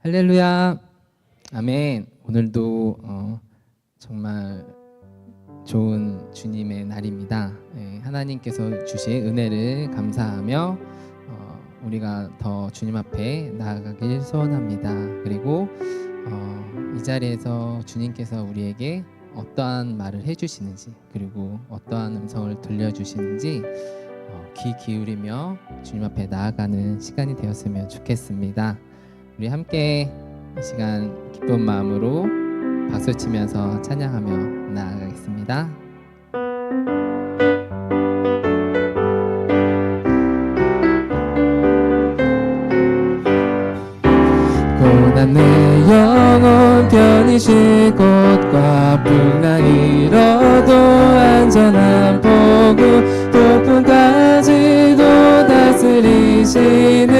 할렐루야. 아멘. 오늘도 정말 좋은 주님의 날입니다. 하나님께서 주신 은혜를 감사하며 우리가 더 주님 앞에 나아가길 소원합니다. 그리고 이 자리에서 주님께서 우리에게 어떠한 말을 해주시는지, 그리고 어떠한 음성을 들려주시는지 귀 기울이며 주님 앞에 나아가는 시간이 되었으면 좋겠습니다. 우리 함께 이 시간 기쁜 마음으로 박수치면서 찬양하며 나아가겠습니다. 고난 내 영혼 편히 쉴 곳과 풍랑 잃어도 안전한 포구, 폭풍까지도 다스리시는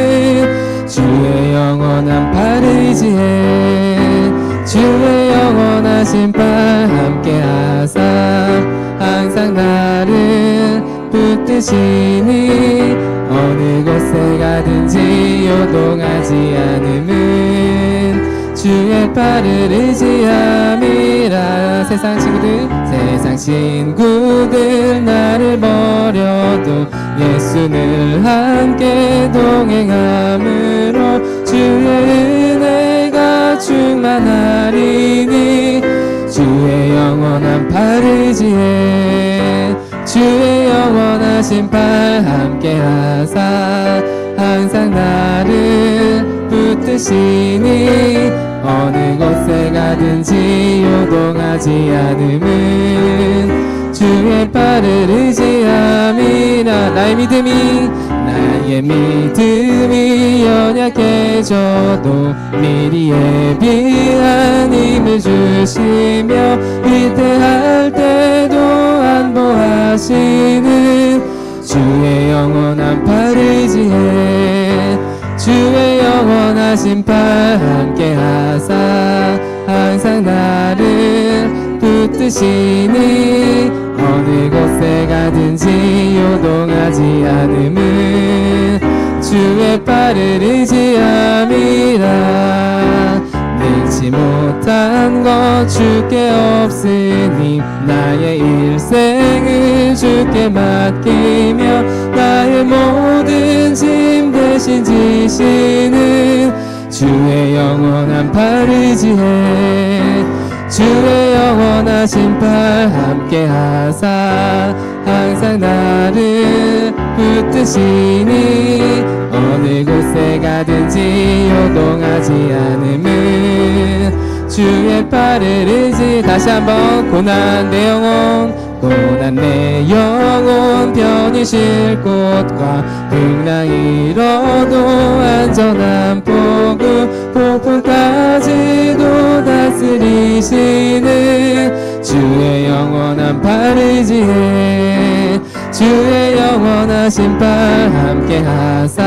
주의 영원한 팔 의지해 주의 영원하신 팔 함께하사 항상 나를 붙드시니 어느 곳에 가든지 요동하지 않음은 주의 팔을 의지함이라. 세상 친구들 나를 버려도 예수는 함께 동행함으로 주의 은혜가 충만하리니 주의 영원한 팔 의지해 주의 영원하신 팔 함께하사 항상 나를 붙드시니 어느 곳에 가든지 요동하지 않음은 주의 팔을 의지함이라. 나의 믿음이 연약해져도 미리 예비한 힘을 주시며 위태할 때도 안보하시는 주의 영원한 팔 의지해 주의 영원하신 팔 함께하사 항상 나를 붙드시니 어느 곳에 가든지 요동하지 않음은 주의 팔을 의지함이라. 능치 못한 것 주께 없으니 나의 일생을 주께 맡기며 나의 모든 짐 대신 지시는 주의 영원한 팔 의지해 주의 영원하신 팔 함께하사 항상 나를 붙드시니 어느 곳에 가든지 요동하지 않음은 주의 팔을 의지. 다시 한번 고난 내 영혼 편히 쉴 곳과 풍랑 잃어도 안전한 포구, 폭풍까지도 다스리시는 주의 영원한 팔 의지해 주의 영원하신 팔 함께하사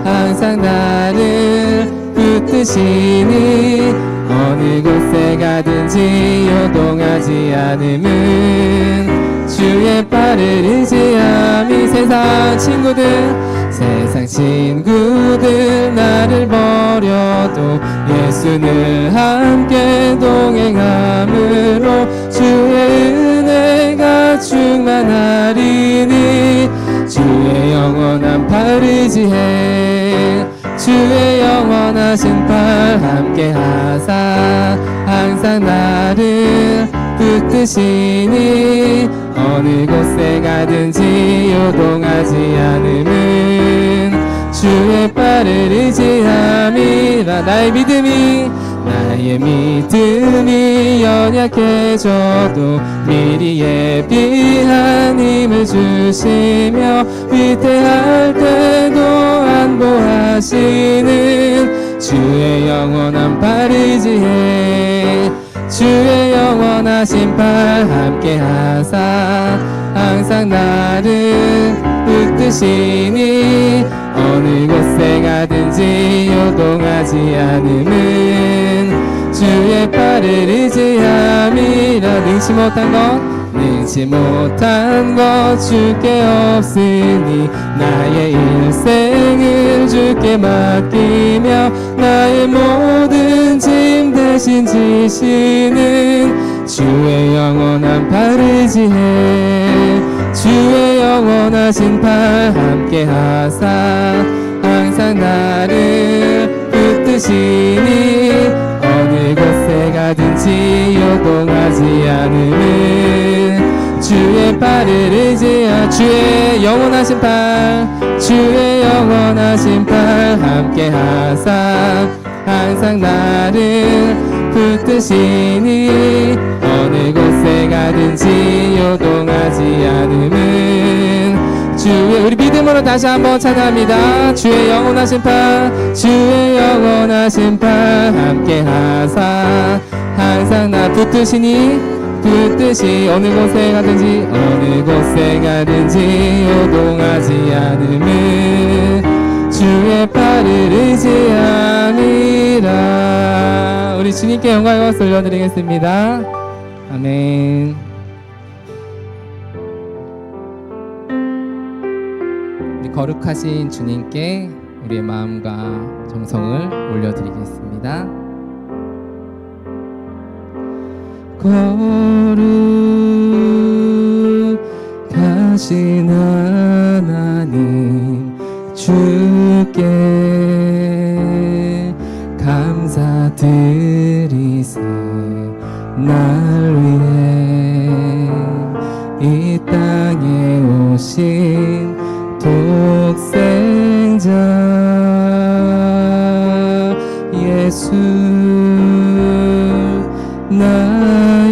항상 나를 붙드시니 어느 곳에 가든지 요동하지 않음은 주의 팔을 의지함이. 세상 친구들 나를 버려도 예수는 함께 동행함으로 주의 은혜가 충만하리니 주의 영원한 팔 의지해 주의 영원하신 팔 함께하사 항상 나를 붙드시니 어느 곳에 가든지 요동하지 않음은 주의 팔을 의지함이라. 나의 믿음이 연약해져도 미리 예비한 힘을 주시며 위태할 때도 안보하시는 주의 영원한 팔 의지해 주의 영원하신 팔 함께하사 항상 나를 붙드시니 어느 곳에 가든지 요동하지 않음은 주의 팔을 의지함이라. 능치 잃지 못한 것 주께 없으니 나의 일생을 주께 맡기며 나의 모든 짐 대신 지시는 주의 영원한 팔을 지혜 주의 영원하신 팔 함께 하사 항상 나를 붙드시니 어느 곳에 가든지 요동하지 않으면 주의 팔을 의지하 주의 영원하신 팔 주의 영원하신 팔 함께 하사 항상 나를 붙드시니 어느 곳에 가든지 요동하지 않으면 주의 우리 믿음으로 다시 한번 찬양합니다. 주의 영원하신 팔 주의 영원하신 팔 함께 하사 항상 나 붙드시니 붙듯이 어느 곳에 가든지 요동하지 않으면 주의 팔을 의지함이라. 우리 주님께 영광을 돌려드리겠습니다. 아멘. 우리 거룩하신 주님께 우리의 마음과 정성을 올려드리겠습니다. 거룩하신 하나님 주께 감사드리세. 날 위해 이 땅에 오신 독생자 예수 나의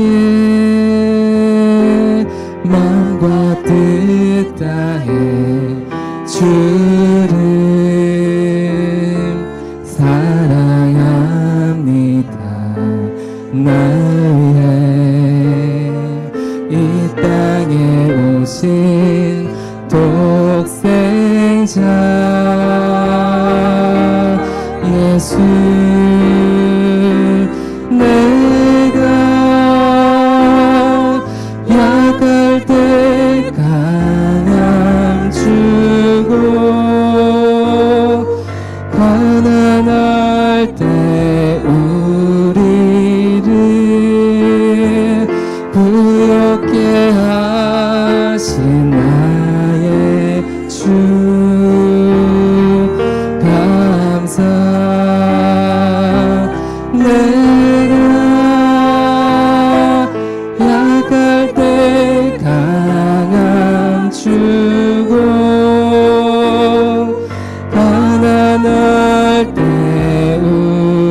마음과 뜻 다해 주를 사랑합니다. 날 위해 이 땅에 오신 독생자 예수 내가 약할 때 강함 주고 가난할 때 우리를 부욕게 하신 나의 주 감사. 내가 약할 때 강함 주고 가난할 때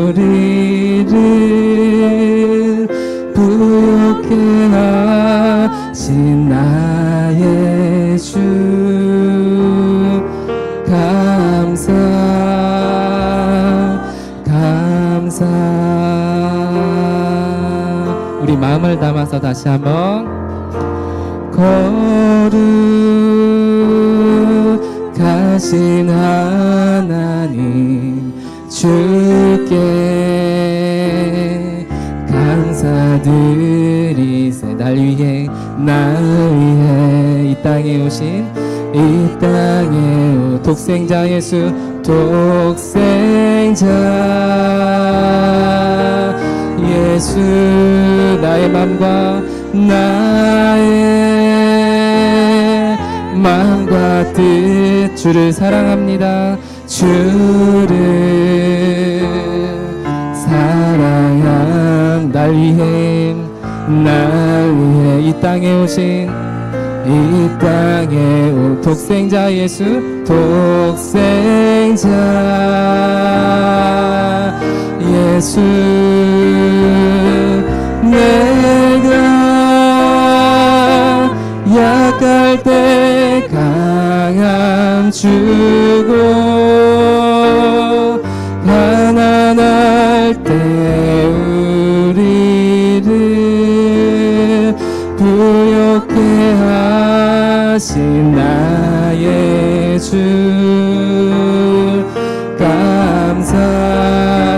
우리를 부욕게 하신 나의 주 감사 감사. 우리 마음을 담아서 다시 한번 거룩하신 하나님 주께 감사드리세. 날 위해 이 땅에 오신 이 땅에 독생자 예수 독생자 예수 나의 마음과 뜻 주를 사랑합니다. 주를 사랑함. 날 위해 이 땅에 오신 이 땅에 독생자 예수 독생자 예수 내가 약할 때 강함 주고 가난할 때 우리를 부욕게 하신 나의 주 감사.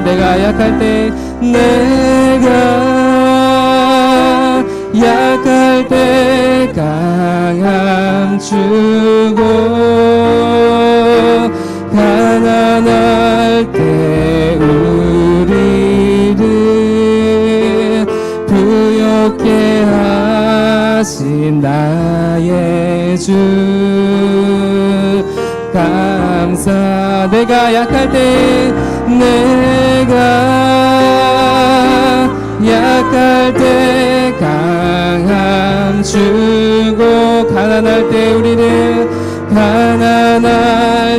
내가 약할 때 약할 때 강함 주고 가난할 때 우리를 부욕케 하신 나의 주 감사. 내가 약할 때 강함 주고 가난할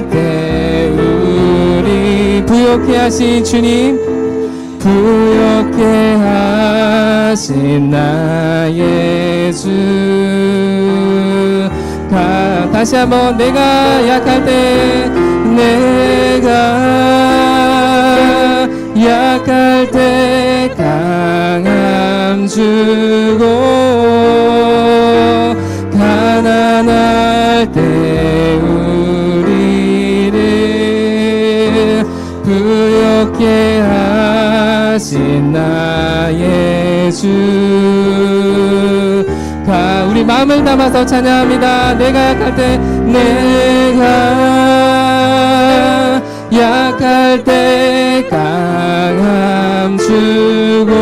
때 우리 부욕케 하신 주님, 부욕케 하신 나의 주. 다시 한번. 내가 약할 때 강함 주고 가난할 때 우리를 부욕케 하신 나의 주. 우리 마음을 담아서 찬양합니다. 내가 약할 때 강함 주고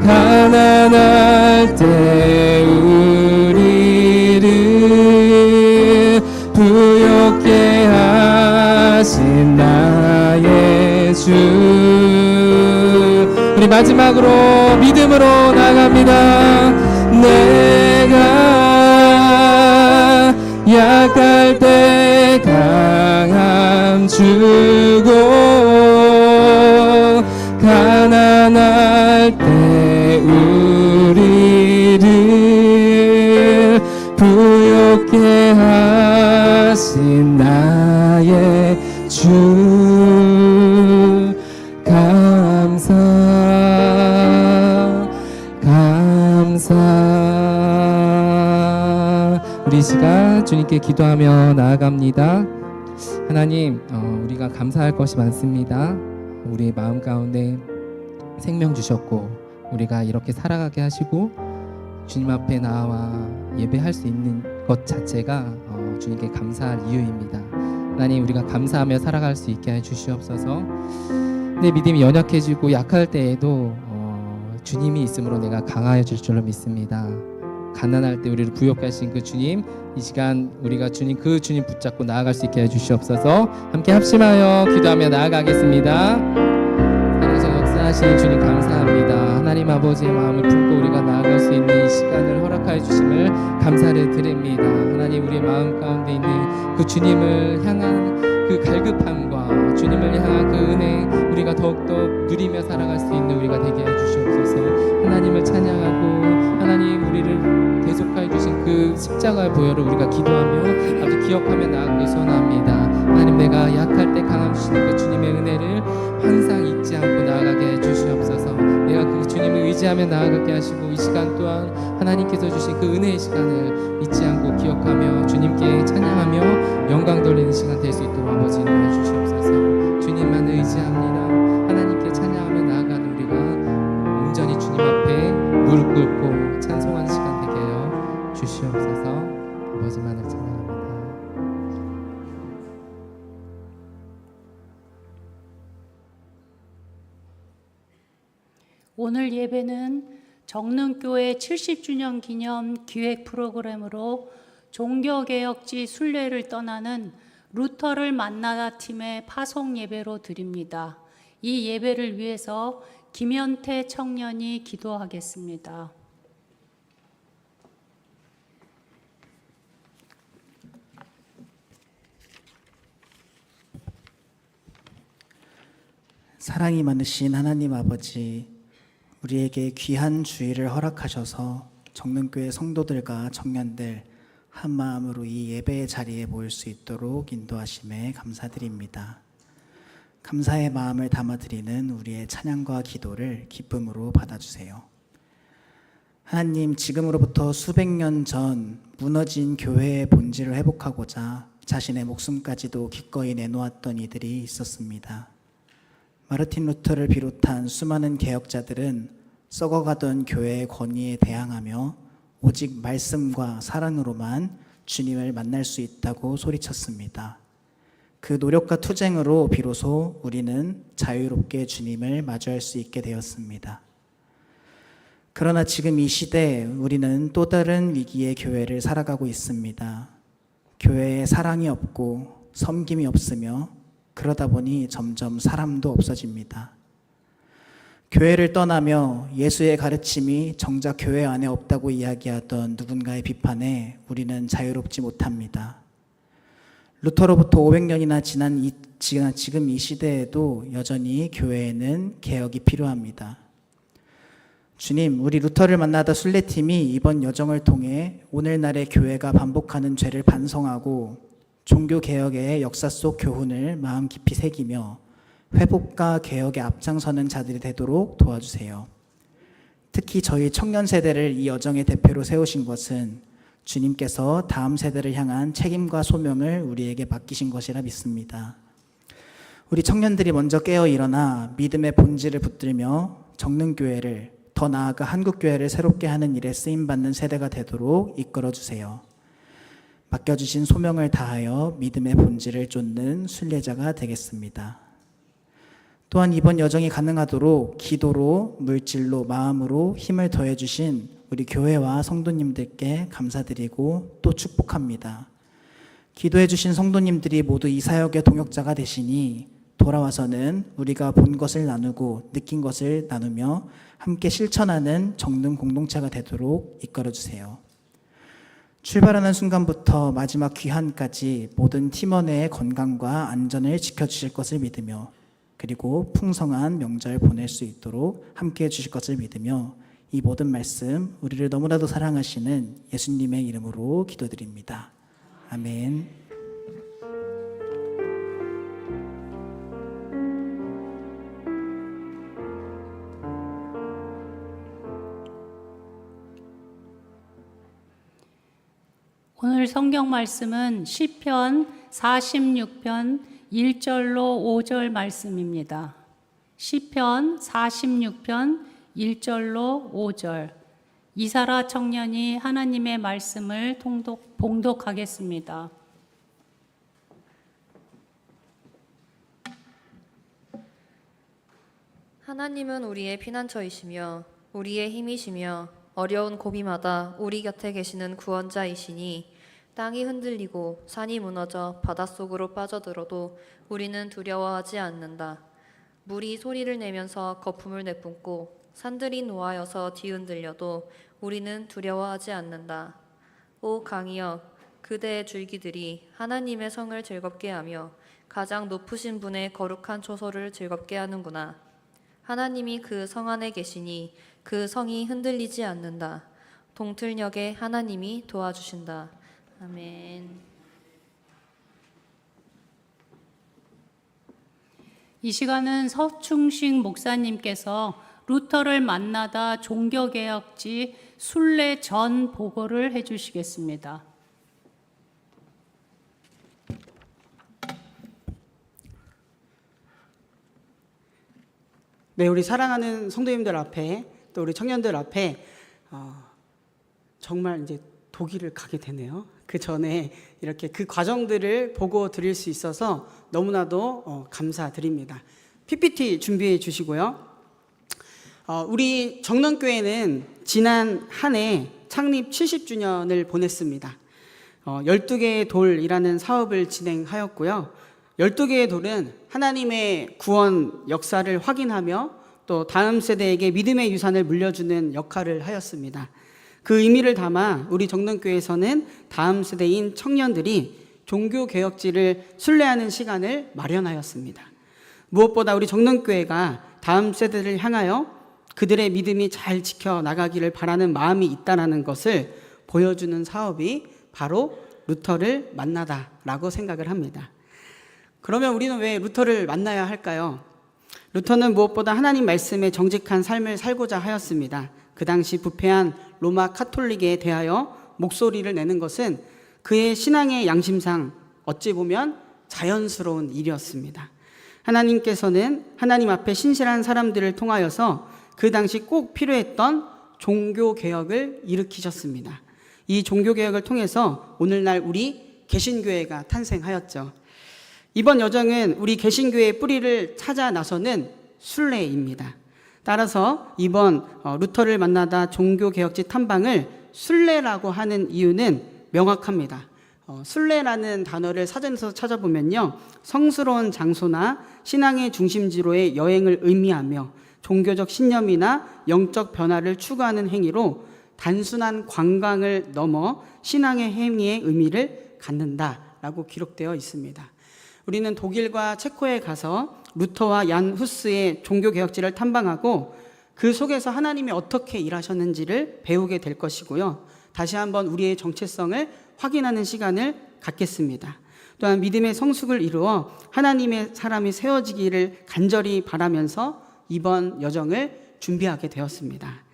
가난할 때 우리를 부욕케 하신 나의 주. 우리 마지막으로 믿음으로 나갑니다. 내가 약할 때 강함 주고 가난할 때 우리를 부욕케 하신 나의 주 감사. 우리 이 시간 주님께 기도하며 나아갑니다. 하나님, 우리가 감사할 것이 많습니다. 우리의 마음 가운데 생명 주셨고 우리가 이렇게 살아가게 하시고 주님 앞에 나와 예배할 수 있는 것 자체가 주님께 감사할 이유입니다. 하나님, 우리가 감사하며 살아갈 수 있게 해 주시옵소서. 내 믿음이 연약해지고 약할 때에도 주님이 있으므로 내가 강하여질 줄로 믿습니다. 가난할 때 우리를 부욕케 하신 그 주님, 이 시간 우리가 그 주님 붙잡고 나아갈 수 있게 해 주시옵소서. 함께 합심하여 기도하며 나아가겠습니다. 살아계신 역사하신 주님 감사합니다. 하나님 아버지의 마음을 품고 우리가 나아갈 수 있는 이 시간을 허락하여 주심을 감사를 드립니다. 하나님, 우리의 마음 가운데 있는 그 주님을 향한 그 갈급함과 주님을 향한 그 은혜, 우리가 더욱더 누리며 살아갈 수 있는 우리가 되게 해 주시옵소서. 하나님을 찬양하고 하나님 우리를 대속하여 주신 그 십자가의 보혈을 우리가 기도하며 아주 기억하며 나아가기 소원합니다. 하나님, 내가 약할 때 강함 주시는 그 주님의 은혜를 항상 잊지 않고 나아가게 해 주시옵소서. 내가 그 주님을 의지하며 나아가게 하시고 이 시간 또한 하나님께서 주신 그 은혜의 시간을 잊지 않고 기억하며 주님께 찬양하며 영광 돌리는 시간 될 수 있도록 아버지 인도해 주시옵소서. 주님만 의지합니다. 하나님께 찬양하며 나아가는 우리가 온전히 주님 앞에 무릎 꿇고 찬송하는 시간 되게 하여 주시옵소서. 아버지만을 찬양합니다. 오늘 예배는 정릉교회 70주년 기념 기획 프로그램으로 종교개혁지 순례를 떠나는 루터를 만나다 팀의 파송 예배로 드립니다. 이 예배를 위해서 김현태 청년이 기도하겠습니다. 사랑이 많으신 하나님 아버지, 우리에게 귀한 주일을 허락하셔서 정릉교회 성도들과 청년들 한 마음으로 이 예배의 자리에 모일 수 있도록 인도하심에 감사드립니다. 감사의 마음을 담아드리는 우리의 찬양과 기도를 기쁨으로 받아주세요. 하나님, 지금으로부터 수백 년 전 무너진 교회의 본질을 회복하고자 자신의 목숨까지도 기꺼이 내놓았던 이들이 있었습니다. 마르틴 루터를 비롯한 수많은 개혁자들은 썩어가던 교회의 권위에 대항하며 오직 말씀과 사랑으로만 주님을 만날 수 있다고 소리쳤습니다. 그 노력과 투쟁으로 비로소 우리는 자유롭게 주님을 마주할 수 있게 되었습니다. 그러나 지금 이 시대에 우리는 또 다른 위기의 교회를 살아가고 있습니다. 교회에 사랑이 없고 섬김이 없으며 그러다 보니 점점 사람도 없어집니다. 교회를 떠나며 예수의 가르침이 정작 교회 안에 없다고 이야기하던 누군가의 비판에 우리는 자유롭지 못합니다. 루터로부터 500년이나 지난 지금 이 시대에도 여전히 교회에는 개혁이 필요합니다. 주님, 우리 루터를 만나다 순례팀이 이번 여정을 통해 오늘날의 교회가 반복하는 죄를 반성하고 종교개혁의 역사 속 교훈을 마음 깊이 새기며 회복과 개혁에 앞장서는 자들이 되도록 도와주세요. 특히 저희 청년 세대를 이 여정의 대표로 세우신 것은 주님께서 다음 세대를 향한 책임과 소명을 우리에게 맡기신 것이라 믿습니다. 우리 청년들이 먼저 깨어 일어나 믿음의 본질을 붙들며 정릉교회를, 더 나아가 한국교회를 새롭게 하는 일에 쓰임받는 세대가 되도록 이끌어주세요. 맡겨주신 소명을 다하여 믿음의 본질을 쫓는 순례자가 되겠습니다. 또한 이번 여정이 가능하도록 기도로, 물질로, 마음으로 힘을 더해주신 우리 교회와 성도님들께 감사드리고 또 축복합니다. 기도해주신 성도님들이 모두 이 사역의 동역자가 되시니 돌아와서는 우리가 본 것을 나누고 느낀 것을 나누며 함께 실천하는 정릉 공동체가 되도록 이끌어주세요. 출발하는 순간부터 마지막 귀환까지 모든 팀원의 건강과 안전을 지켜주실 것을 믿으며 그리고 풍성한 명절 보낼 수 있도록 함께해 주실 것을 믿으며 이 모든 말씀 우리를 너무나도 사랑하시는 예수님의 이름으로 기도드립니다. 아멘. 오늘 성경 말씀은 시편 46편 1절로 5절 말씀입니다. 시편 46편 1절로 5절. 이사라 청년이 하나님의 말씀을 봉독하겠습니다. 하나님은 우리의 피난처이시며 우리의 힘이시며 어려운 고비마다 우리 곁에 계시는 구원자이시니 땅이 흔들리고 산이 무너져 바닷속으로 빠져들어도 우리는 두려워하지 않는다. 물이 소리를 내면서 거품을 내뿜고 산들이 노하여서 뒤흔들려도 우리는 두려워하지 않는다. 오 강이여, 그대의 줄기들이 하나님의 성을 즐겁게 하며 가장 높으신 분의 거룩한 초소를 즐겁게 하는구나. 하나님이 그 성 안에 계시니 그 성이 흔들리지 않는다. 동틀녘에 하나님이 도와주신다. 아멘. 이 시간은 서충식 목사님께서 루터를 만나다 종교개혁지 순례 전 보고를 해주시겠습니다. 네, 우리 사랑하는 성도님들 앞에 또 우리 청년들 앞에 정말 이제 독일을 가게 되네요. 그 전에 이렇게 그 과정들을 보고 드릴 수 있어서 너무나도 감사드립니다. PPT 준비해 주시고요. 우리 정릉교회는 지난 한 해 창립 70주년을 보냈습니다. 12개의 돌이라는 사업을 진행하였고요. 12개의 돌은 하나님의 구원 역사를 확인하며 또 다음 세대에게 믿음의 유산을 물려주는 역할을 하였습니다. 그 의미를 담아 우리 정릉교회에서는 다음 세대인 청년들이 종교개혁지를 순례하는 시간을 마련하였습니다. 무엇보다 우리 정릉교회가 다음 세대를 향하여 그들의 믿음이 잘 지켜나가기를 바라는 마음이 있다는 것을 보여주는 사업이 바로 루터를 만나다라고 생각을 합니다. 그러면 우리는 왜 루터를 만나야 할까요? 루터는 무엇보다 하나님 말씀에 정직한 삶을 살고자 하였습니다. 그 당시 부패한 로마 카톨릭에 대하여 목소리를 내는 것은 그의 신앙의 양심상 어찌 보면 자연스러운 일이었습니다. 하나님께서는 하나님 앞에 신실한 사람들을 통하여서 그 당시 꼭 필요했던 종교 개혁을 일으키셨습니다. 이 종교 개혁을 통해서 오늘날 우리 개신교회가 탄생하였죠. 이번 여정은 우리 개신교회의 뿌리를 찾아 나서는 순례입니다. 따라서 이번 루터를 만나다 종교개혁지 탐방을 순례라고 하는 이유는 명확합니다. 순례라는 단어를 사전에서 찾아보면요, 성스러운 장소나 신앙의 중심지로의 여행을 의미하며 종교적 신념이나 영적 변화를 추구하는 행위로 단순한 관광을 넘어 신앙의 행위의 의미를 갖는다라고 기록되어 있습니다. 우리는 독일과 체코에 가서 루터와 얀 후스의 종교개혁지를 탐방하고 그 속에서 하나님이 어떻게 일하셨는지를 배우게 될 것이고요. 다시 한번 우리의 정체성을 확인하는 시간을 갖겠습니다. 또한 믿음의 성숙을 이루어 하나님의 사람이 세워지기를 간절히 바라면서 이번 여정을 준비하게 되었습니다.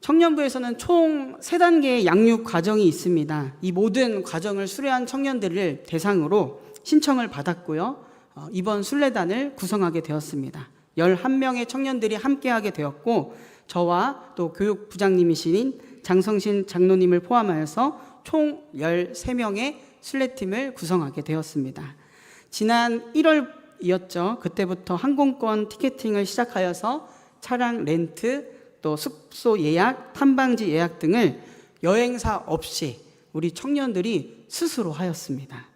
청년부에서는 총 3단계의 양육 과정이 있습니다. 이 모든 과정을 수료한 청년들을 대상으로 신청을 받았고요. 이번 순례단을 구성하게 되었습니다. 11명의 청년들이 함께하게 되었고, 저와 또 교육부장님이신 장성신 장로님을 포함하여서 총 13명의 순례팀을 구성하게 되었습니다. 지난 1월이었죠. 그때부터 항공권 티켓팅을 시작하여서 차량 렌트, 또 숙소 예약, 탐방지 예약 등을 여행사 없이 우리 청년들이 스스로 하였습니다.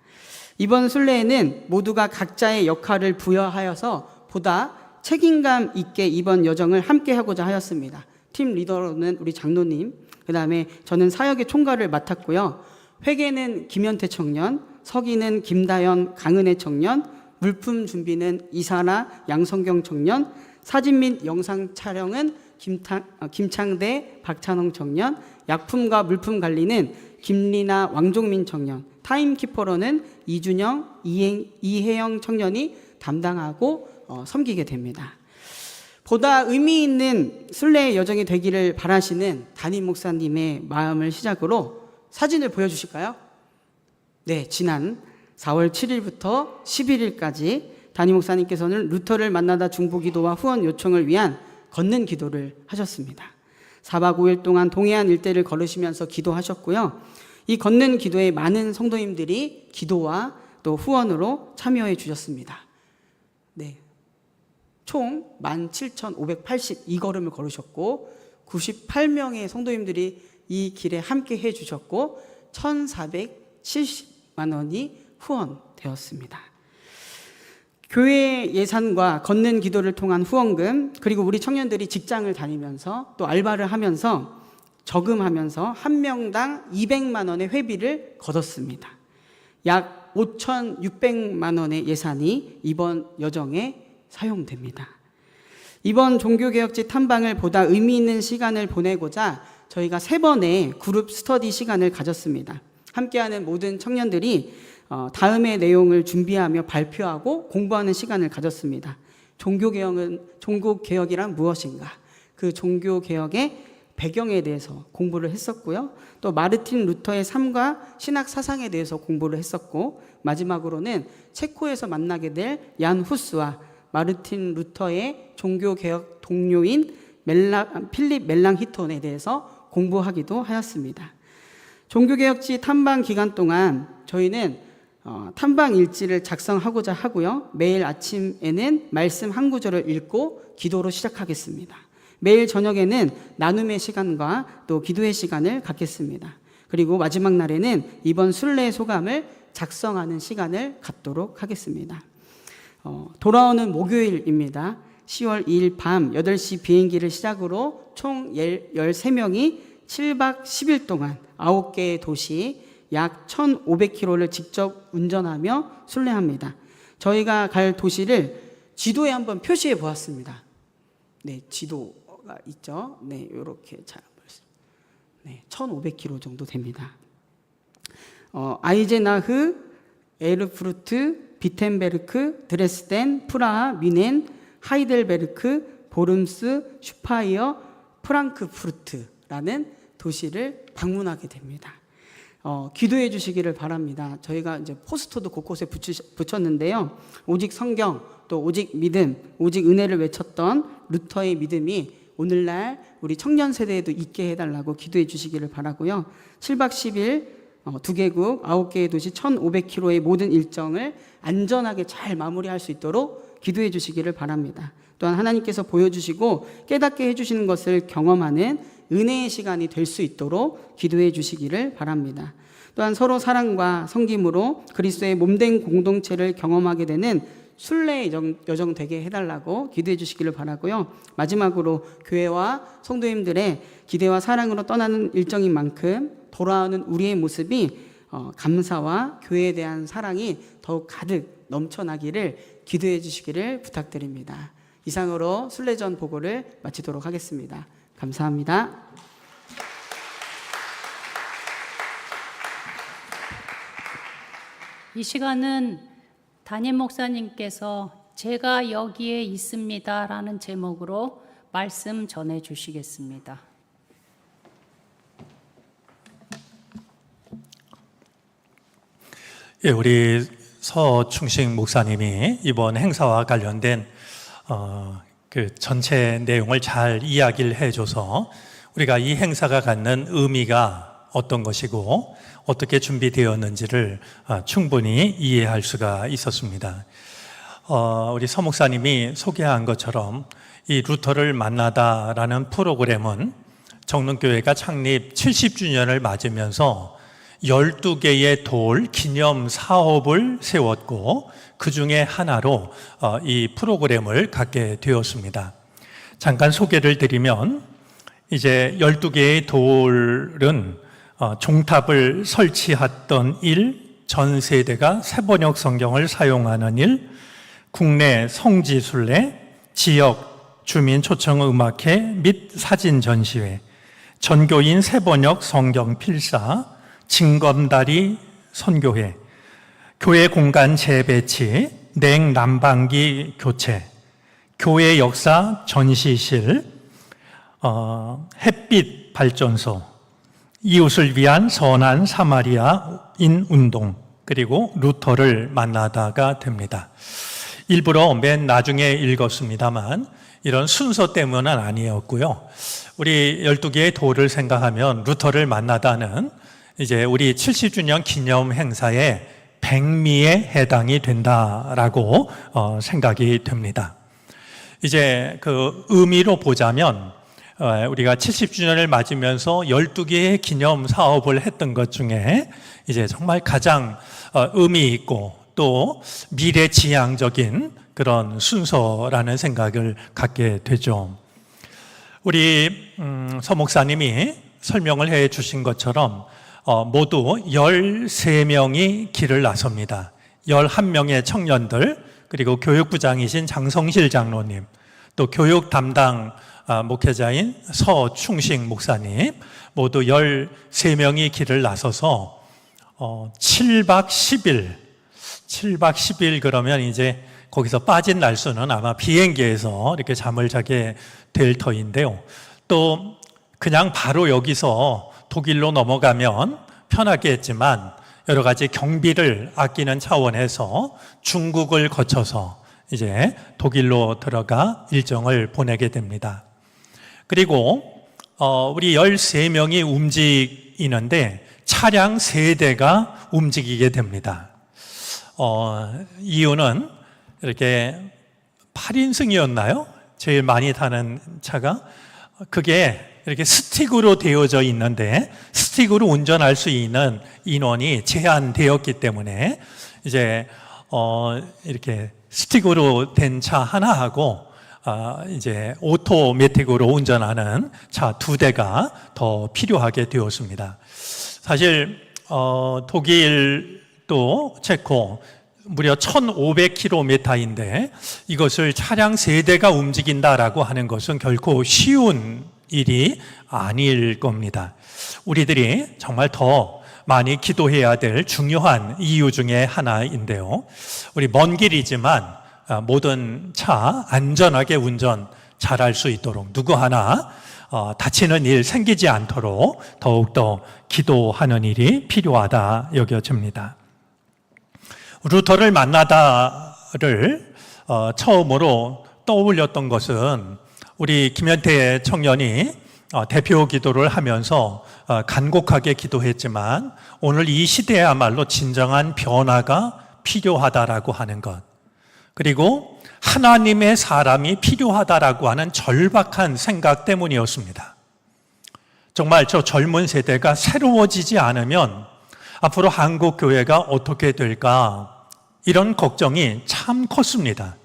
이번 순례에는 모두가 각자의 역할을 부여하여서 보다 책임감 있게 이번 여정을 함께 하고자 하였습니다. 팀 리더로는 우리 장로님, 그 다음에 저는 사역의 총괄을 맡았고요. 회계는 김현태 청년, 서기는 김다연, 강은혜 청년, 물품 준비는 이사라, 양성경 청년, 사진 및 영상 촬영은 김창대, 박찬홍 청년, 약품과 물품 관리는 김리나, 왕종민 청년, 타임키퍼로는 이준영, 이혜영 청년이 담당하고 섬기게 됩니다. 보다 의미 있는 순례의 여정이 되기를 바라시는 담임 목사님의 마음을 시작으로 사진을 보여주실까요? 네, 지난 4월 7일부터 11일까지 담임 목사님께서는 루터를 만나다 중보기도와 후원 요청을 위한 걷는 기도를 하셨습니다. 4박 5일 동안 동해안 일대를 걸으시면서 기도하셨고요. 이 걷는 기도에 많은 성도님들이 기도와 또 후원으로 참여해 주셨습니다. 네, 총 17,582걸음을 걸으셨고 98명의 성도님들이 이 길에 함께 해 주셨고 1,470만 원이 후원되었습니다. 교회 예산과 걷는 기도를 통한 후원금, 그리고 우리 청년들이 직장을 다니면서 또 알바를 하면서 저금하면서 한 명당 200만 원의 회비를 거뒀습니다. 약 5,600만 원의 예산이 이번 여정에 사용됩니다. 이번 종교개혁지 탐방을 보다 의미 있는 시간을 보내고자 저희가 3번의 그룹 스터디 시간을 가졌습니다. 함께하는 모든 청년들이 다음의 내용을 준비하며 발표하고 공부하는 시간을 가졌습니다. 종교개혁이란 무엇인가? 그 종교개혁의 배경에 대해서 공부를 했었고요. 또 마르틴 루터의 삶과 신학 사상에 대해서 공부를 했었고, 마지막으로는 체코에서 만나게 될 얀 후스와 마르틴 루터의 종교개혁 동료인 필립 멜랑히톤에 대해서 공부하기도 하였습니다. 종교개혁지 탐방 기간 동안 저희는 탐방 일지를 작성하고자 하고요. 매일 아침에는 말씀 한 구절을 읽고 기도로 시작하겠습니다. 매일 저녁에는 나눔의 시간과 또 기도의 시간을 갖겠습니다. 그리고 마지막 날에는 이번 순례의 소감을 작성하는 시간을 갖도록 하겠습니다. 돌아오는 목요일입니다. 10월 2일 밤 8시 비행기를 시작으로 총 13명이 7박 10일 동안 9개의 도시 약 1,500km를 직접 운전하며 순례합니다. 저희가 갈 도시를 지도에 한번 표시해 보았습니다. 네, 지도가 있죠. 네, 이렇게 잘 보였습니다. 네, 1,500km 정도 됩니다. 아이젠하흐, 에르푸르트, 비텐베르크, 드레스덴, 프라하, 뮌헨, 하이델베르크, 보름스, 슈파이어, 프랑크푸르트라는 도시를 방문하게 됩니다. 기도해 주시기를 바랍니다. 저희가 이제 포스터도 곳곳에 붙였는데요. 오직 성경, 또 오직 믿음, 오직 은혜를 외쳤던 루터의 믿음이 오늘날 우리 청년 세대에도 있게 해달라고 기도해 주시기를 바라고요. 7박 10일 2개국 9개의 도시 1,500km의 모든 일정을 안전하게 잘 마무리할 수 있도록 기도해 주시기를 바랍니다. 또한 하나님께서 보여주시고 깨닫게 해주시는 것을 경험하는 은혜의 시간이 될 수 있도록 기도해 주시기를 바랍니다. 또한 서로 사랑과 섬김으로 그리스도의 몸된 공동체를 경험하게 되는 순례의 여정 되게 해달라고 기도해 주시기를 바라고요. 마지막으로 교회와 성도님들의 기대와 사랑으로 떠나는 일정인 만큼 돌아오는 우리의 모습이 감사와 교회에 대한 사랑이 더욱 가득 넘쳐나기를 기도해 주시기를 부탁드립니다. 이상으로 순례전 보고를 마치도록 하겠습니다. 감사합니다. 이 시간은 담임 목사님께서 제가 여기에 있습니다 라는 제목으로 말씀 전해 주시겠습니다. 예, 우리 서충식 목사님이 이번 행사와 관련된 그 전체 내용을 잘 이야기를 해줘서 우리가 이 행사가 갖는 의미가 어떤 것이고 어떻게 준비되었는지를 충분히 이해할 수가 있었습니다. 우리 서 목사님이 소개한 것처럼 이 루터를 만나다라는 프로그램은 정릉교회가 창립 70주년을 맞으면서 12개의 돌 기념 사업을 세웠고 그 중에 하나로 이 프로그램을 갖게 되었습니다. 잠깐 소개를 드리면 이제 12개의 돌은 종탑을 설치했던 일, 전 세대가 새번역 성경을 사용하는 일, 국내 성지순례, 지역 주민 초청 음악회 및 사진 전시회, 전교인 새번역 성경 필사, 징검다리 선교회, 교회 공간 재배치, 냉난방기 교체, 교회 역사 전시실, 햇빛 발전소, 이웃을 위한 선한 사마리아인 운동, 그리고 루터를 만나다가 됩니다. 일부러 맨 나중에 읽었습니다만 이런 순서 때문은 아니었고요. 우리 12개의 도를 생각하면 루터를 만나다는 이제 우리 70주년 기념 행사의 백미에 해당이 된다라고 생각이 됩니다. 이제 그 의미로 보자면 우리가 70주년을 맞으면서 12개의 기념 사업을 했던 것 중에 이제 정말 가장 의미 있고 또 미래지향적인 그런 순서라는 생각을 갖게 되죠. 우리 서 목사님이 설명을 해 주신 것처럼 모두 13명이 길을 나섭니다. 11명의 청년들, 그리고 교육부장이신 장성실 장로님, 또 교육 담당 목회자인 서충식 목사님, 모두 13명이 길을 나서서 7박 10일 그러면 이제 거기서 빠진 날수는 아마 비행기에서 이렇게 잠을 자게 될 터인데요. 또 그냥 바로 여기서 독일로 넘어가면 편하겠지만 여러 가지 경비를 아끼는 차원에서 중국을 거쳐서 이제 독일로 들어가 일정을 보내게 됩니다. 그리고 우리 13명이 움직이는데 차량 3대가 움직이게 됩니다. 이유는 이렇게 8인승이었나요? 제일 많이 타는 차가 그게 이렇게 스틱으로 되어져 있는데 스틱으로 운전할 수 있는 인원이 제한되었기 때문에 이제 이렇게 스틱으로 된 차 하나하고 이제 오토매틱으로 운전하는 차 2대가 더 필요하게 되었습니다. 사실 독일도 체코 무려 1,500km인데 이것을 차량 3대가 움직인다라고 하는 것은 결코 쉬운 일이 아닐 겁니다. 우리들이 정말 더 많이 기도해야 될 중요한 이유 중에 하나인데요. 우리 먼 길이지만 모든 차 안전하게 운전 잘할 수 있도록 누구 하나 다치는 일 생기지 않도록 더욱더 기도하는 일이 필요하다 여겨집니다. 루터를 만나다를 처음으로 떠올렸던 것은 우리 김현태 청년이 대표 기도를 하면서 간곡하게 기도했지만 오늘 이 시대야말로 진정한 변화가 필요하다라고 하는 것, 그리고 하나님의 사람이 필요하다라고 하는 절박한 생각 때문이었습니다. 정말 저 젊은 세대가 새로워지지 않으면 앞으로 한국 교회가 어떻게 될까, 이런 걱정이 참 컸습니다.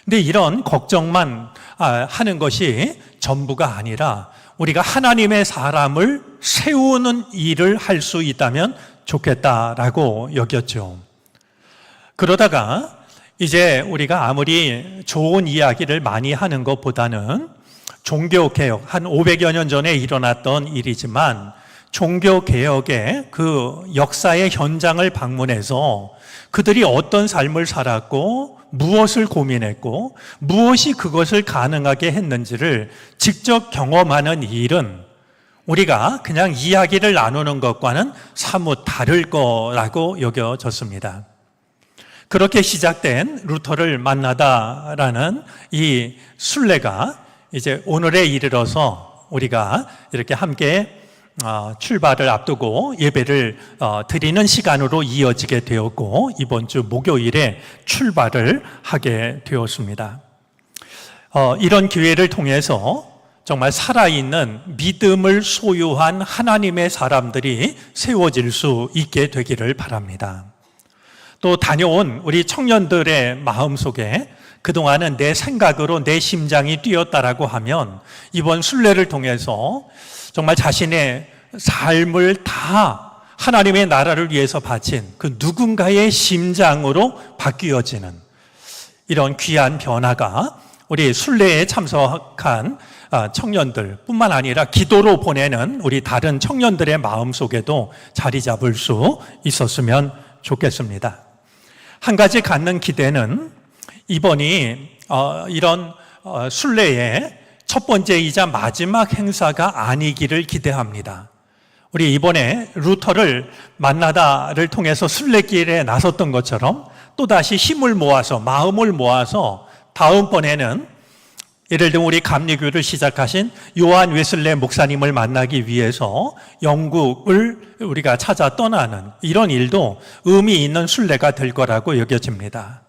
근데 이런 걱정만 하는 것이 전부가 아니라 우리가 하나님의 사람을 세우는 일을 할 수 있다면 좋겠다라고 여겼죠. 그러다가 이제 우리가 아무리 좋은 이야기를 많이 하는 것보다는 종교개혁, 한 500여 년 전에 일어났던 일이지만 종교개혁의 그 역사의 현장을 방문해서 그들이 어떤 삶을 살았고 무엇을 고민했고 무엇이 그것을 가능하게 했는지를 직접 경험하는 일은 우리가 그냥 이야기를 나누는 것과는 사뭇 다를 거라고 여겨졌습니다. 그렇게 시작된 루터를 만나다라는 이 순례가 이제 오늘에 이르러서 우리가 이렇게 함께 출발을 앞두고 예배를 드리는 시간으로 이어지게 되었고 이번 주 목요일에 출발을 하게 되었습니다. 이런 기회를 통해서 정말 살아있는 믿음을 소유한 하나님의 사람들이 세워질 수 있게 되기를 바랍니다. 또 다녀온 우리 청년들의 마음속에 그동안은 내 생각으로 내 심장이 뛰었다라고 하면 이번 순례를 통해서 정말 자신의 삶을 다 하나님의 나라를 위해서 바친 그 누군가의 심장으로 바뀌어지는 이런 귀한 변화가 우리 순례에 참석한 청년들 뿐만 아니라 기도로 보내는 우리 다른 청년들의 마음속에도 자리 잡을 수 있었으면 좋겠습니다. 한 가지 갖는 기대는 이번이 이런 순례의 첫 번째이자 마지막 행사가 아니기를 기대합니다. 우리 이번에 루터를 만나다를 통해서 순례길에 나섰던 것처럼 또다시 힘을 모아서 마음을 모아서 다음번에는 예를 들면 우리 감리교를 시작하신 요한 웨슬레 목사님을 만나기 위해서 영국을 우리가 찾아 떠나는 이런 일도 의미 있는 순례가 될 거라고 여겨집니다.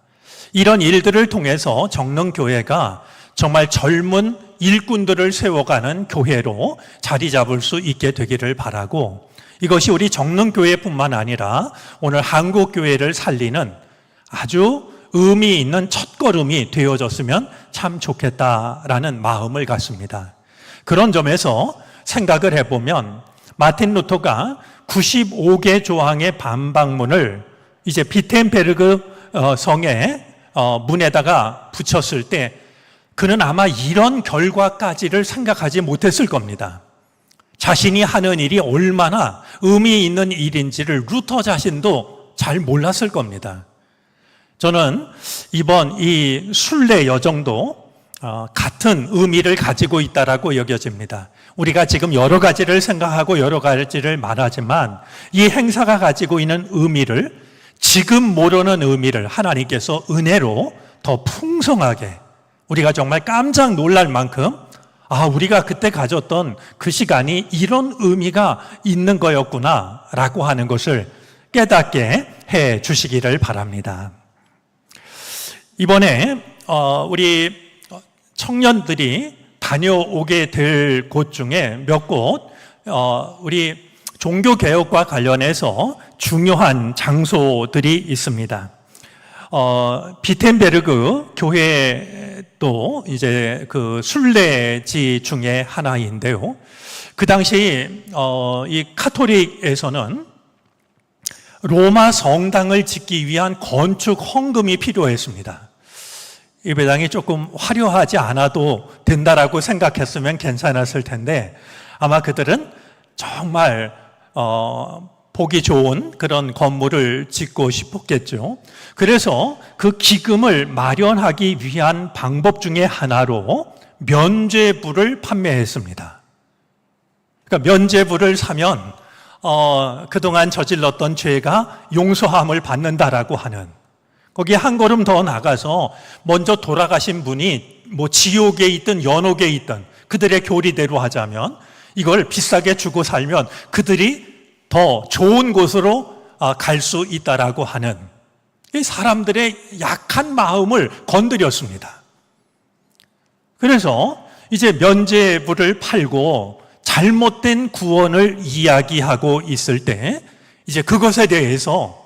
이런 일들을 통해서 정릉교회가 정말 젊은 일꾼들을 세워가는 교회로 자리 잡을 수 있게 되기를 바라고 이것이 우리 정릉교회뿐만 아니라 오늘 한국교회를 살리는 아주 의미 있는 첫걸음이 되어졌으면 참 좋겠다라는 마음을 갖습니다. 그런 점에서 생각을 해보면 마틴 루터가 95개 조항의 반박문을 이제 비텐베르그 성의 문에다가 붙였을 때 그는 아마 이런 결과까지를 생각하지 못했을 겁니다. 자신이 하는 일이 얼마나 의미 있는 일인지를 루터 자신도 잘 몰랐을 겁니다. 저는 이번 이 순례 여정도 같은 의미를 가지고 있다라고 여겨집니다. 우리가 지금 여러 가지를 생각하고 여러 가지를 말하지만 이 행사가 가지고 있는 의미를 지금 모르는 의미를 하나님께서 은혜로 더 풍성하게 우리가 정말 깜짝 놀랄 만큼 우리가 그때 가졌던 그 시간이 이런 의미가 있는 거였구나 라고 하는 것을 깨닫게 해 주시기를 바랍니다. 이번에 우리 청년들이 다녀오게 될 곳 중에 몇 곳 우리 종교개혁과 관련해서 중요한 장소들이 있습니다. 비텐베르그 교회도 이제 그 순례지 중에 하나인데요. 그 당시 이 카톨릭에서는 로마 성당을 짓기 위한 건축 헌금이 필요했습니다. 이 배당이 조금 화려하지 않아도 된다라고 생각했으면 괜찮았을 텐데 아마 그들은 정말 보기 좋은 그런 건물을 짓고 싶었겠죠. 그래서 그 기금을 마련하기 위한 방법 중에 하나로 면죄부를 판매했습니다. 그러니까 면죄부를 사면 그동안 저질렀던 죄가 용서함을 받는다라고 하는, 거기에 한 걸음 더 나가서 먼저 돌아가신 분이 뭐 지옥에 있든 연옥에 있든 그들의 교리대로 하자면 이걸 비싸게 주고 살면 그들이 더 좋은 곳으로 갈 수 있다라고 하는 이 사람들의 약한 마음을 건드렸습니다. 그래서 이제 면죄부를 팔고 잘못된 구원을 이야기하고 있을 때 이제 그것에 대해서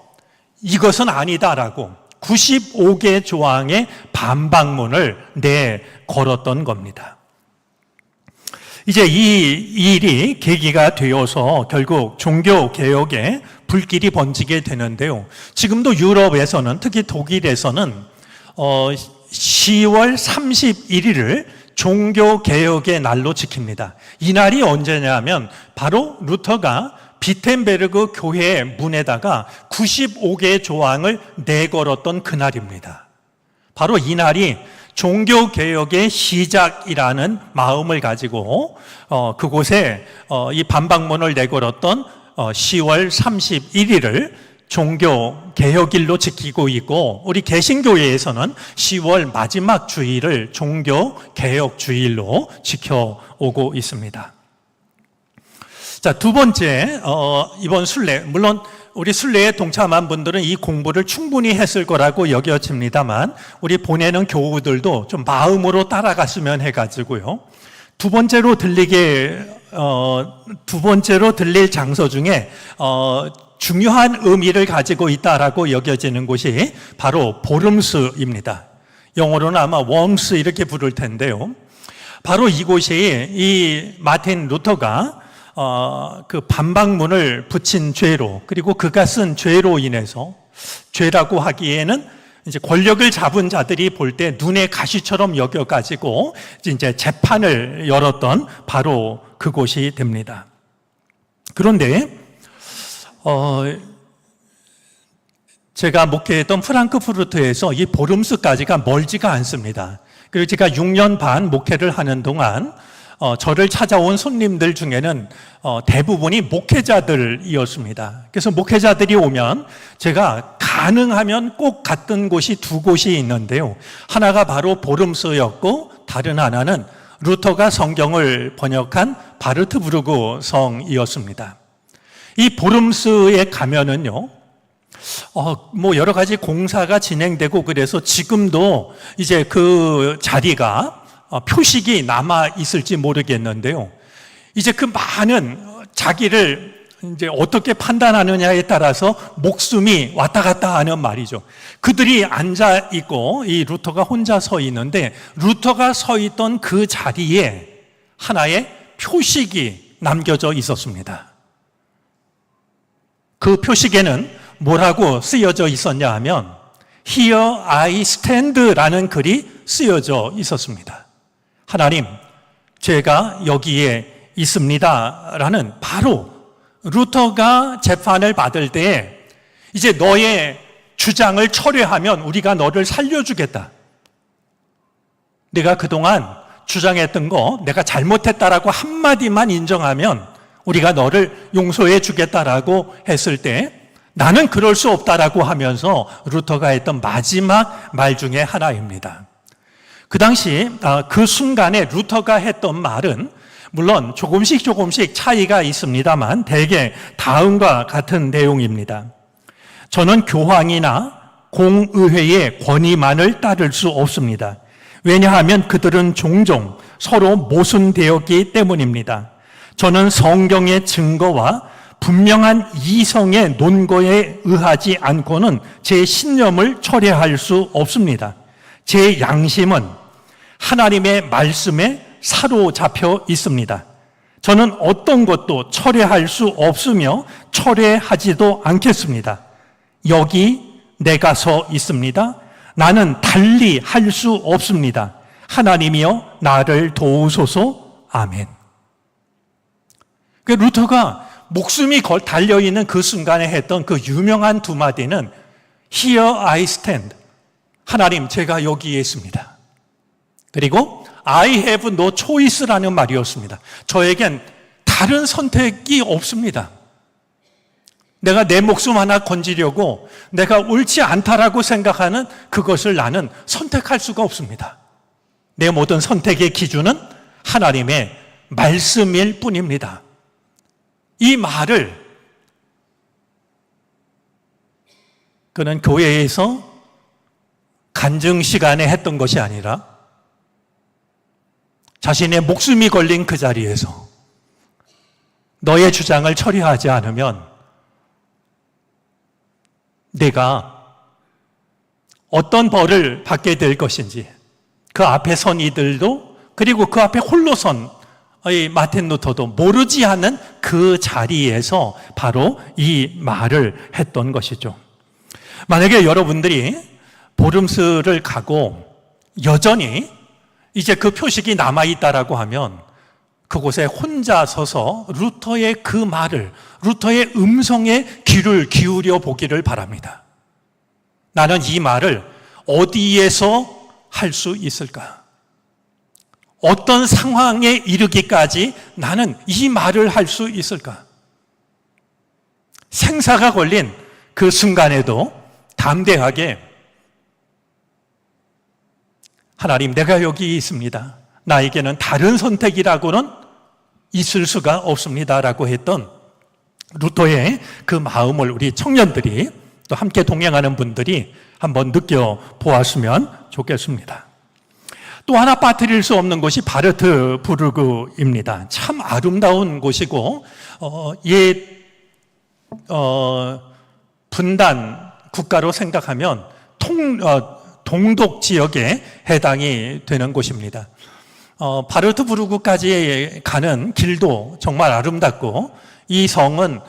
이것은 아니다라고 95개 조항의 반박문을 내걸었던 겁니다. 이제 이 일이 계기가 되어서 결국 종교개혁에 불길이 번지게 되는데요. 지금도 유럽에서는, 특히 독일에서는 10월 31일을 종교개혁의 날로 지킵니다. 이 날이 언제냐면 바로 루터가 비텐베르그 교회 문에다가 95개의 조항을 내걸었던 그날입니다. 바로 이 날이 종교개혁의 시작이라는 마음을 가지고 그곳에 이 반박문을 내걸었던 10월 31일을 종교개혁일로 지키고 있고, 우리 개신교회에서는 10월 마지막 주일을 종교개혁주일로 지켜오고 있습니다. 자, 두 번째, 이번 순례, 물론 우리 순례에 동참한 분들은 이 공부를 충분히 했을 거라고 여겨집니다만 우리 보내는 교우들도 좀 마음으로 따라갔으면 해가지고요. 두 번째로 들릴 장소 중에 중요한 의미를 가지고 있다라고 여겨지는 곳이 바로 보름스입니다. 영어로는 아마 웜스 이렇게 부를 텐데요. 바로 이곳이 이 마틴 루터가 그 반박문을 붙인 죄로, 그리고 그가 쓴 죄로 인해서, 죄라고 하기에는 이제 권력을 잡은 자들이 볼 때 눈의 가시처럼 여겨가지고 이제 재판을 열었던 바로 그곳이 됩니다. 그런데 제가 목회했던 프랑크푸르트에서 이 보름스까지가 멀지가 않습니다. 그리고 제가 6년 반 목회를 하는 동안 저를 찾아온 손님들 중에는 대부분이 목회자들이었습니다. 그래서 목회자들이 오면 제가 가능하면 꼭 갔던 곳이 두 곳이 있는데요. 하나가 바로 보름스였고 다른 하나는 루터가 성경을 번역한 바르트부르크 성이었습니다. 이 보름스에 가면은요, 뭐 여러 가지 공사가 진행되고 그래서 지금도 이제 그 자리가 표식이 남아 있을지 모르겠는데요. 이제 그 많은 자기를 이제 어떻게 판단하느냐에 따라서 목숨이 왔다 갔다 하는 말이죠. 그들이 앉아 있고 이 루터가 혼자 서 있는데 루터가 서 있던 그 자리에 하나의 표식이 남겨져 있었습니다. 그 표식에는 뭐라고 쓰여져 있었냐 하면 Here I stand 라는 글이 쓰여져 있었습니다. 하나님, 제가 여기에 있습니다 라는, 바로 루터가 재판을 받을 때에 이제 너의 주장을 철회하면 우리가 너를 살려주겠다. 내가 그동안 주장했던 거 내가 잘못했다라고 한마디만 인정하면 우리가 너를 용서해 주겠다라고 했을 때 나는 그럴 수 없다라고 하면서 루터가 했던 마지막 말 중에 하나입니다. 그 당시 그 순간에 루터가 했던 말은 물론 조금씩 차이가 있습니다만 대개 다음과 같은 내용입니다. 저는 교황이나 공의회의 권위만을 따를 수 없습니다. 왜냐하면 그들은 종종 서로 모순되었기 때문입니다. 저는 성경의 증거와 분명한 이성의 논거에 의하지 않고는 제 신념을 철회할 수 없습니다. 제 양심은 하나님의 말씀에 사로잡혀 있습니다. 저는 어떤 것도 철회할 수 없으며 철회하지도 않겠습니다. 여기 내가 서 있습니다. 나는 달리 할 수 없습니다. 하나님이여 나를 도우소서. 아멘. 그 루터가 목숨이 달려있는 그 순간에 했던 그 유명한 두 마디는 Here I stand. 하나님, 제가 여기에 있습니다. 그리고 I have no choice라는 말이었습니다. 저에겐 다른 선택이 없습니다. 내가 내 목숨 하나 건지려고 내가 옳지 않다라고 생각하는 그것을 나는 선택할 수가 없습니다. 내 모든 선택의 기준은 하나님의 말씀일 뿐입니다. 이 말을 그는 교회에서 간증 시간에 했던 것이 아니라 자신의 목숨이 걸린 그 자리에서 너의 주장을 처리하지 않으면 내가 어떤 벌을 받게 될 것인지 그 앞에 선 이들도 그리고 그 앞에 홀로 선 마틴 루터도 모르지 않는 그 자리에서 바로 이 말을 했던 것이죠. 만약에 여러분들이 보름스를 가고 여전히 이제 그 표식이 남아있다라고 하면 그곳에 혼자 서서 루터의 그 말을, 루터의 음성에 귀를 기울여 보기를 바랍니다. 나는 이 말을 어디에서 할 수 있을까? 어떤 상황에 이르기까지 나는 이 말을 할 수 있을까? 생사가 걸린 그 순간에도 담대하게 하나님, 내가 여기 있습니다. 나에게는 다른 선택이라고는 있을 수가 없습니다라고 했던 루터의 그 마음을 우리 청년들이 또 함께 동행하는 분들이 한번 느껴보았으면 좋겠습니다. 또 하나 빠뜨릴 수 없는 곳이 바르트부르크입니다. 참 아름다운 곳이고 분단 국가로 생각하면 동독 지역에 해당이 되는 곳입니다. 바르트부르크까지 가는 길도 정말 아름답고 이 성은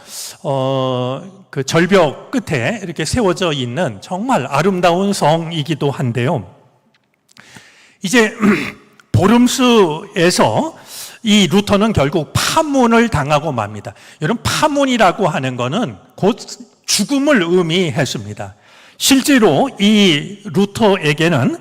그 절벽 끝에 이렇게 세워져 있는 정말 아름다운 성이기도 한데요. 이제 보름스에서 이 루터는 결국 파문을 당하고 맙니다. 여러분, 파문이라고 하는 것은 곧 죽음을 의미했습니다. 실제로 이 루터에게는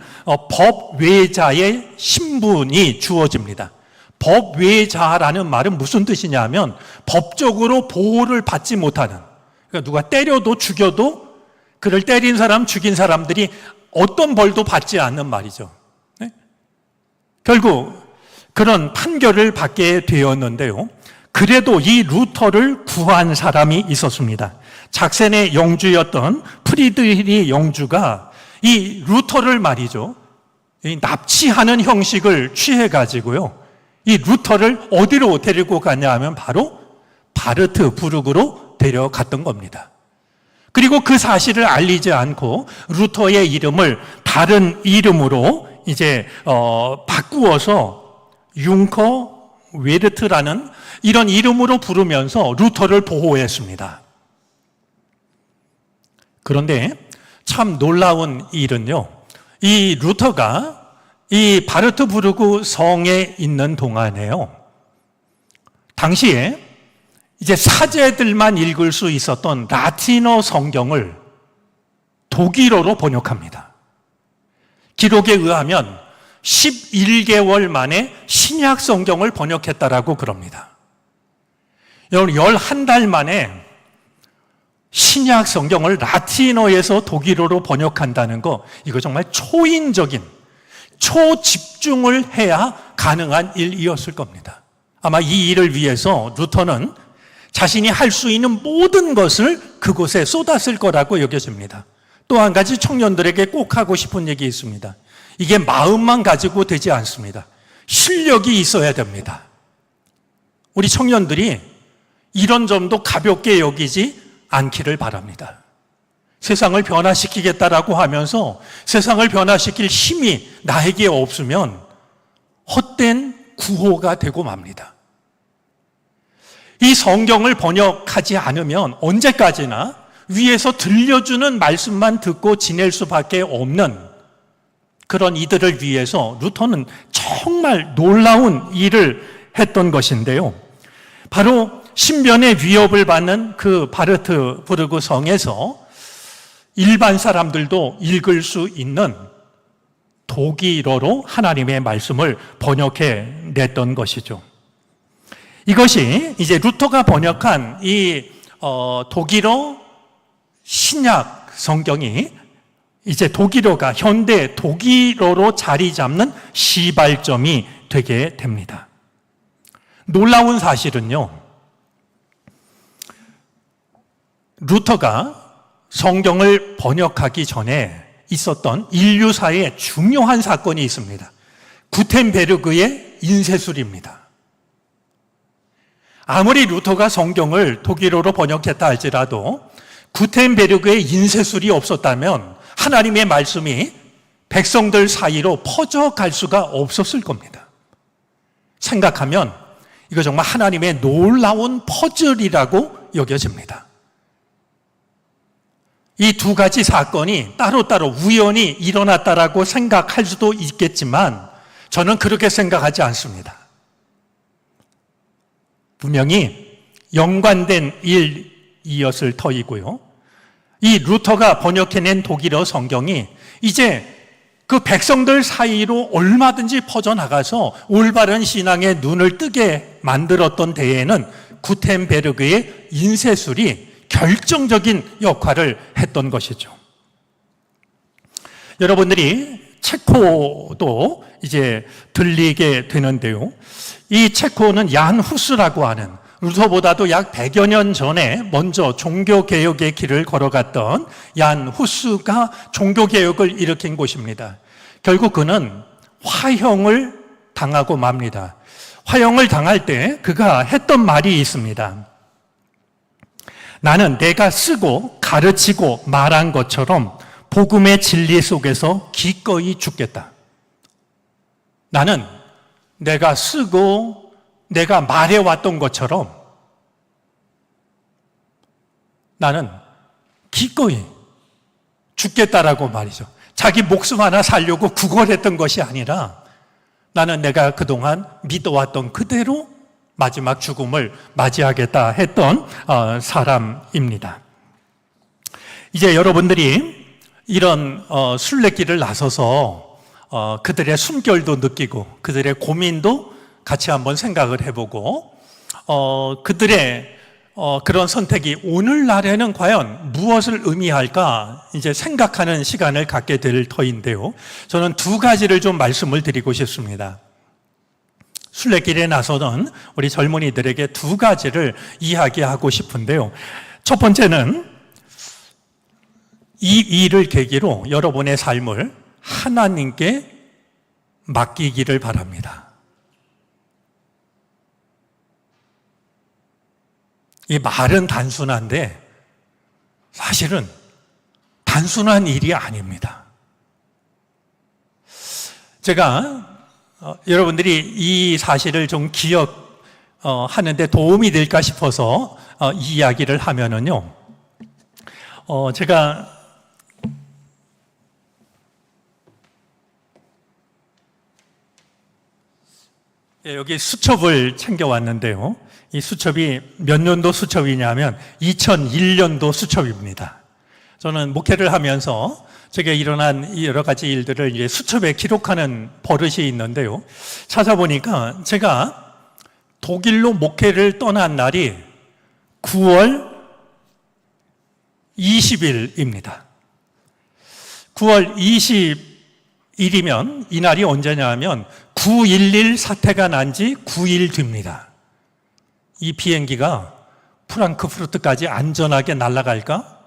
법외자의 신분이 주어집니다. 법외자라는 말은 무슨 뜻이냐면 법적으로 보호를 받지 못하는, 그러니까 누가 때려도 죽여도 그를 때린 사람, 죽인 사람들이 어떤 벌도 받지 않는 말이죠. 네? 결국 그런 판결을 받게 되었는데요. 그래도 이 루터를 구한 사람이 있었습니다. 작센의 영주였던 프리드리 영주가 이 루터를 말이죠, 이 납치하는 형식을 취해가지고요, 이 루터를 어디로 데리고 갔냐 하면 바로 바르트부르크로 데려갔던 겁니다. 그리고 그 사실을 알리지 않고 루터의 이름을 다른 이름으로 이제 바꾸어서 융커 웨르트라는 이런 이름으로 부르면서 루터를 보호했습니다. 그런데 참 놀라운 일은요, 이 루터가 이 바르트부르크 성에 있는 동안에요, 당시에 이제 사제들만 읽을 수 있었던 라틴어 성경을 독일어로 번역합니다. 기록에 의하면 11개월 만에 신약 성경을 번역했다라고 그럽니다. 여러분, 11달 만에 신약 성경을 라틴어에서 독일어로 번역한다는 거, 이거 정말 초인적인, 초집중을 해야 가능한 일이었을 겁니다. 아마 이 일을 위해서 루터는 자신이 할 수 있는 모든 것을 그곳에 쏟았을 거라고 여겨집니다. 또 한 가지 청년들에게 꼭 하고 싶은 얘기 있습니다. 이게 마음만 가지고 되지 않습니다. 실력이 있어야 됩니다. 우리 청년들이 이런 점도 가볍게 여기지 않기를 바랍니다. 세상을 변화시키겠다라고 하면서 세상을 변화시킬 힘이 나에게 없으면 헛된 구호가 되고 맙니다. 이 성경을 번역하지 않으면 언제까지나 위에서 들려주는 말씀만 듣고 지낼 수밖에 없는 그런 이들을 위해서 루터는 정말 놀라운 일을 했던 것인데요. 바로 신변의 위협을 받는 그 바르트부르크 성에서 일반 사람들도 읽을 수 있는 독일어로 하나님의 말씀을 번역해 냈던 것이죠. 이것이 이제 루터가 번역한 이 독일어 신약 성경이 이제 독일어가 현대 독일어로 자리 잡는 시발점이 되게 됩니다. 놀라운 사실은요, 루터가 성경을 번역하기 전에 있었던 인류사의 중요한 사건이 있습니다. 구텐베르그의 인쇄술입니다. 아무리 루터가 성경을 독일어로 번역했다 할지라도 구텐베르그의 인쇄술이 없었다면 하나님의 말씀이 백성들 사이로 퍼져갈 수가 없었을 겁니다. 생각하면 이거 정말 하나님의 놀라운 퍼즐이라고 여겨집니다. 이 두 가지 사건이 따로따로 우연히 일어났다라고 생각할 수도 있겠지만 저는 그렇게 생각하지 않습니다. 분명히 연관된 일이었을 터이고요. 이 루터가 번역해낸 독일어 성경이 이제 그 백성들 사이로 얼마든지 퍼져나가서 올바른 신앙의 눈을 뜨게 만들었던 데에는 구텐베르그의 인쇄술이 결정적인 역할을 했던 것이죠. 여러분들이 체코도 이제 들리게 되는데요. 이 체코는 얀 후스라고 하는 루터보다도 약 100여 년 전에 먼저 종교개혁의 길을 걸어갔던 얀 후스가 종교개혁을 일으킨 곳입니다. 결국 그는 화형을 당하고 맙니다. 화형을 당할 때 그가 했던 말이 있습니다. 나는 내가 쓰고 가르치고 말한 것처럼 복음의 진리 속에서 기꺼이 죽겠다. 나는 내가 쓰고 내가 말해왔던 것처럼 나는 기꺼이 죽겠다라고 말이죠. 자기 목숨 하나 살려고 구걸했던 것이 아니라 나는 내가 그동안 믿어왔던 그대로 마지막 죽음을 맞이하겠다 했던 사람입니다. 이제 여러분들이 이런 순례길을 나서서 그들의 숨결도 느끼고 그들의 고민도 같이 한번 생각을 해보고 그들의 그런 선택이 오늘날에는 과연 무엇을 의미할까 이제 생각하는 시간을 갖게 될 터인데요. 저는 두 가지를 좀 말씀을 드리고 싶습니다. 순례길에 나서는 우리 젊은이들에게 두 가지를 이야기하고 싶은데요. 첫 번째는 이 일을 계기로 여러분의 삶을 하나님께 맡기기를 바랍니다. 이 말은 단순한데 사실은 단순한 일이 아닙니다. 제가 여러분들이 이 사실을 좀 기억하는데 도움이 될까 싶어서 이 이야기를 하면은요. 제가 여기 수첩을 챙겨왔는데요. 이 수첩이 몇 년도 수첩이냐면 2001년도 수첩입니다. 저는 목회를 하면서 제게 일어난 여러 가지 일들을 이제 수첩에 기록하는 버릇이 있는데요. 찾아보니까 제가 독일로 목회를 떠난 날이 9월 20일입니다. 9월 20일이면 이 날이 언제냐 하면 9.11 사태가 난 지 9일 뒤입니다. 이 비행기가 프랑크푸르트까지 안전하게 날아갈까?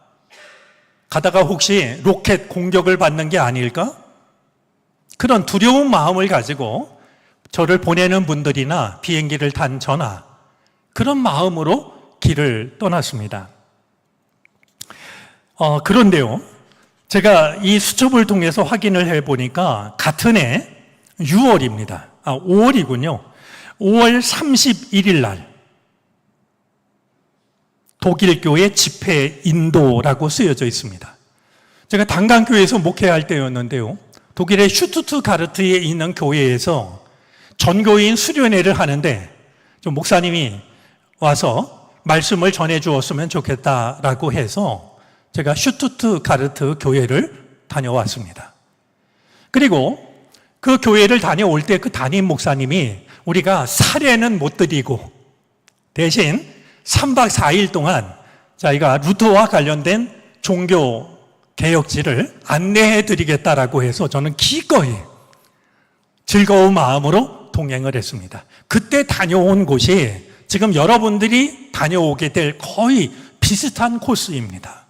가다가 혹시 로켓 공격을 받는 게 아닐까? 그런 두려운 마음을 가지고 저를 보내는 분들이나 비행기를 탄 저나 그런 마음으로 길을 떠났습니다. 그런데요, 제가 이 수첩을 통해서 확인을 해보니까 같은 해 6월입니다. 5월이군요. 5월 31일 날 독일교회 집회 인도라고 쓰여져 있습니다. 제가 단강교회에서 목회할 때였는데요. 독일의 슈투트가르트에 있는 교회에서 전교인 수련회를 하는데 좀 목사님이 와서 말씀을 전해 주었으면 좋겠다라고 해서 제가 슈투트가르트 교회를 다녀왔습니다. 그리고 그 교회를 다녀올 때 그 담임 목사님이 우리가 사례는 못 드리고 대신 3박 4일 동안 저희가 루터와 관련된 종교 개혁지를 안내해 드리겠다라고 해서 저는 기꺼이 즐거운 마음으로 동행을 했습니다. 그때 다녀온 곳이 지금 여러분들이 다녀오게 될 거의 비슷한 코스입니다.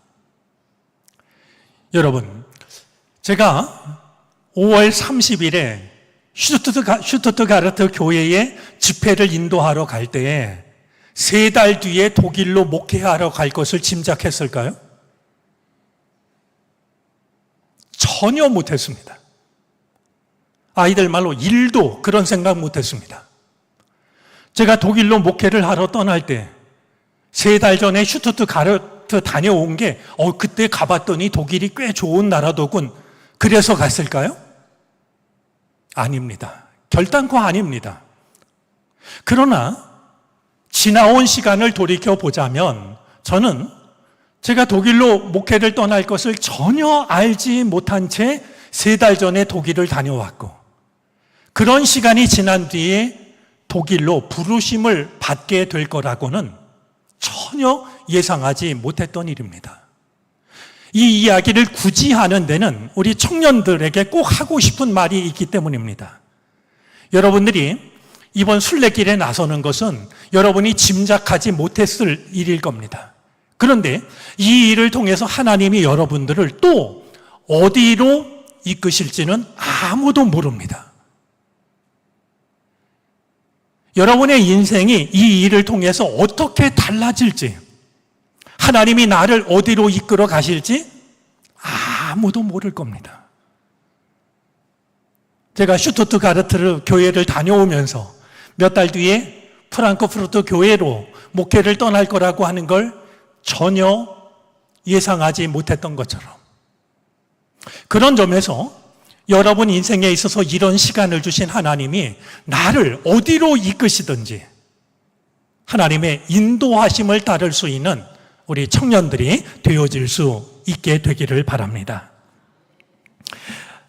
여러분, 제가 5월 30일에 슈투트가르트 교회에 집회를 인도하러 갈 때에 3달 뒤에 독일로 목회하러 갈 것을 짐작했을까요? 전혀 못했습니다. 아이들 말로 1도 그런 생각 못했습니다. 제가 독일로 목회를 하러 떠날 때 3달 전에 슈투트가르트 다녀온 게 그때 가봤더니 독일이 꽤 좋은 나라더군. 그래서 갔을까요? 아닙니다. 결단코 아닙니다. 그러나 지나온 시간을 돌이켜 보자면 저는 제가 독일로 목회를 떠날 것을 전혀 알지 못한 채 3달 전에 독일을 다녀왔고, 그런 시간이 지난 뒤에 독일로 부르심을 받게 될 거라고는 전혀 예상하지 못했던 일입니다. 이 이야기를 굳이 하는 데는 우리 청년들에게 꼭 하고 싶은 말이 있기 때문입니다. 여러분들이 이번 순례길에 나서는 것은 여러분이 짐작하지 못했을 일일 겁니다. 그런데 이 일을 통해서 하나님이 여러분들을 또 어디로 이끄실지는 아무도 모릅니다. 여러분의 인생이 이 일을 통해서 어떻게 달라질지, 하나님이 나를 어디로 이끌어 가실지 아무도 모를 겁니다. 제가 슈투트가르트 교회를 다녀오면서 몇 달 뒤에 프랑크푸르트 교회로 목회를 떠날 거라고 하는 걸 전혀 예상하지 못했던 것처럼, 그런 점에서 여러분 인생에 있어서 이런 시간을 주신 하나님이 나를 어디로 이끄시든지 하나님의 인도하심을 따를 수 있는 우리 청년들이 되어질 수 있게 되기를 바랍니다.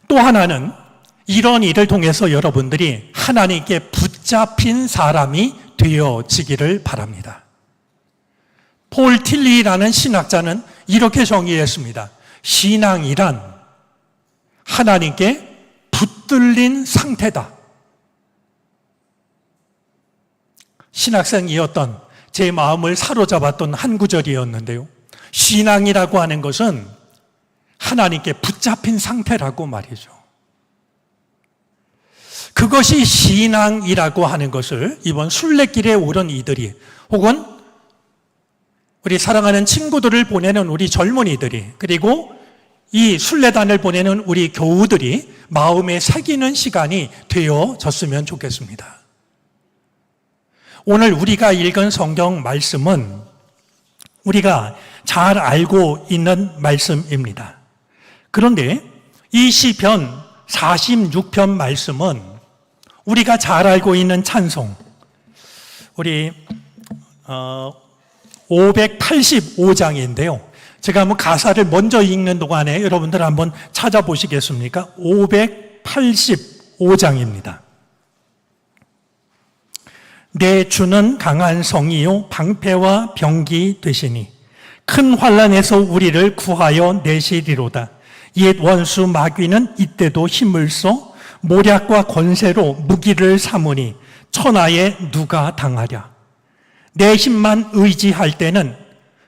또 하나는 이런 일을 통해서 여러분들이 하나님께 붙잡힌 사람이 되어지기를 바랍니다. 폴 틸리라는 신학자는 이렇게 정의했습니다. 신앙이란 하나님께 붙들린 상태다. 신학생이었던 제 마음을 사로잡았던 한 구절이었는데요. 신앙이라고 하는 것은 하나님께 붙잡힌 상태라고 말이죠. 그것이 신앙이라고 하는 것을 이번 순례길에 오른 이들이, 혹은 우리 사랑하는 친구들을 보내는 우리 젊은이들이, 그리고 이 순례단을 보내는 우리 교우들이 마음에 새기는 시간이 되어졌으면 좋겠습니다. 오늘 우리가 읽은 성경 말씀은 우리가 잘 알고 있는 말씀입니다. 그런데 이 시편 46편 말씀은 우리가 잘 알고 있는 찬송, 우리 585장인데요. 제가 한번 가사를 먼저 읽는 동안에 여러분들 한번 찾아보시겠습니까? 585장입니다. 내 주는 강한 성이요 방패와 병기 되시니 큰 환난에서 우리를 구하여 내시리로다. 옛 원수 마귀는 이때도 힘을 써 모략과 권세로 무기를 삼으니 천하에 누가 당하랴. 내 힘만 의지할 때는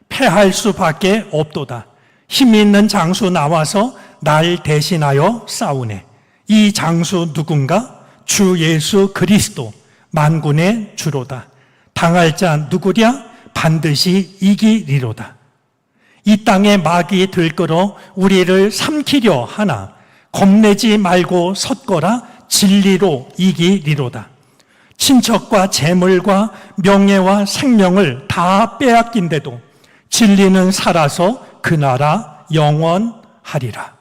패할 수밖에 없도다. 힘 있는 장수 나와서 날 대신하여 싸우네. 이 장수 누군가? 주 예수 그리스도 만군의 주로다. 당할 자 누구랴? 반드시 이기리로다. 이 땅에 마귀 들끓어 우리를 삼키려 하나 겁내지 말고 섰거라. 진리로 이기리로다. 친척과 재물과 명예와 생명을 다 빼앗긴데도 진리는 살아서 그 나라 영원하리라.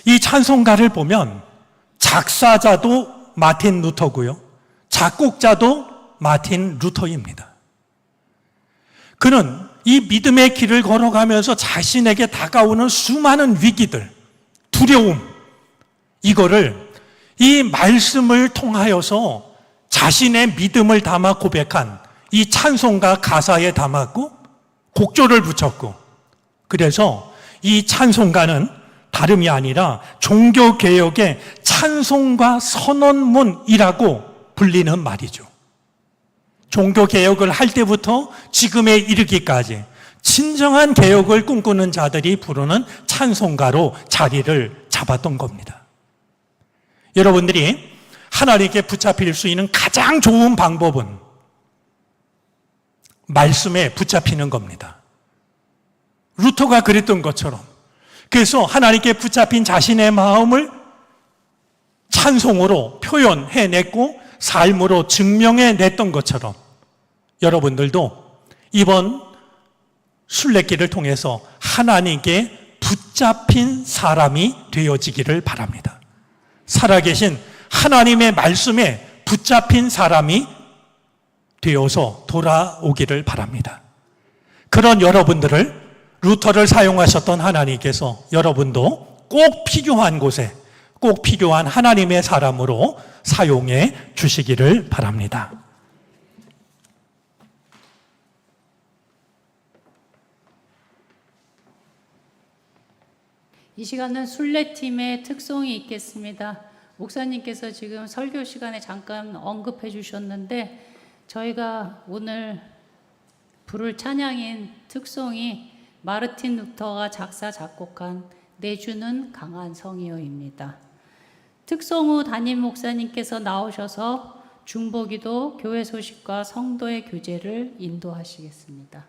이 찬송가를 보면 작사자도 마틴 루터고요, 작곡자도 마틴 루터입니다. 그는 이 믿음의 길을 걸어가면서 자신에게 다가오는 수많은 위기들, 두려움, 이거를 이 말씀을 통하여서 자신의 믿음을 담아 고백한 이 찬송가 가사에 담았고 곡조를 붙였고 그래서 이 찬송가는 다름이 아니라 종교개혁의 찬송가 선언문이라고 불리는 말이죠. 종교개혁을 할 때부터 지금에 이르기까지 진정한 개혁을 꿈꾸는 자들이 부르는 찬송가로 자리를 잡았던 겁니다. 여러분들이 하나님께 붙잡힐 수 있는 가장 좋은 방법은 말씀에 붙잡히는 겁니다. 루터가 그랬던 것처럼, 그래서 하나님께 붙잡힌 자신의 마음을 찬송으로 표현해냈고 삶으로 증명해냈던 것처럼 여러분들도 이번 순례길을 통해서 하나님께 붙잡힌 사람이 되어지기를 바랍니다. 살아계신 하나님의 말씀에 붙잡힌 사람이 되어서 돌아오기를 바랍니다. 그런 여러분들을 루터를 사용하셨던 하나님께서 여러분도 꼭 필요한 곳에 꼭 필요한 하나님의 사람으로 사용해 주시기를 바랍니다. 이 시간은 순례팀의 특송이 있겠습니다. 목사님께서 지금 설교 시간에 잠깐 언급해 주셨는데 저희가 오늘 부를 찬양인 특송이 마르틴 루터가 작사 작곡한 내주는 강한 성이여입니다. 특송 후 담임 목사님께서 나오셔서 중보기도, 교회 소식과 성도의 교제를 인도하시겠습니다.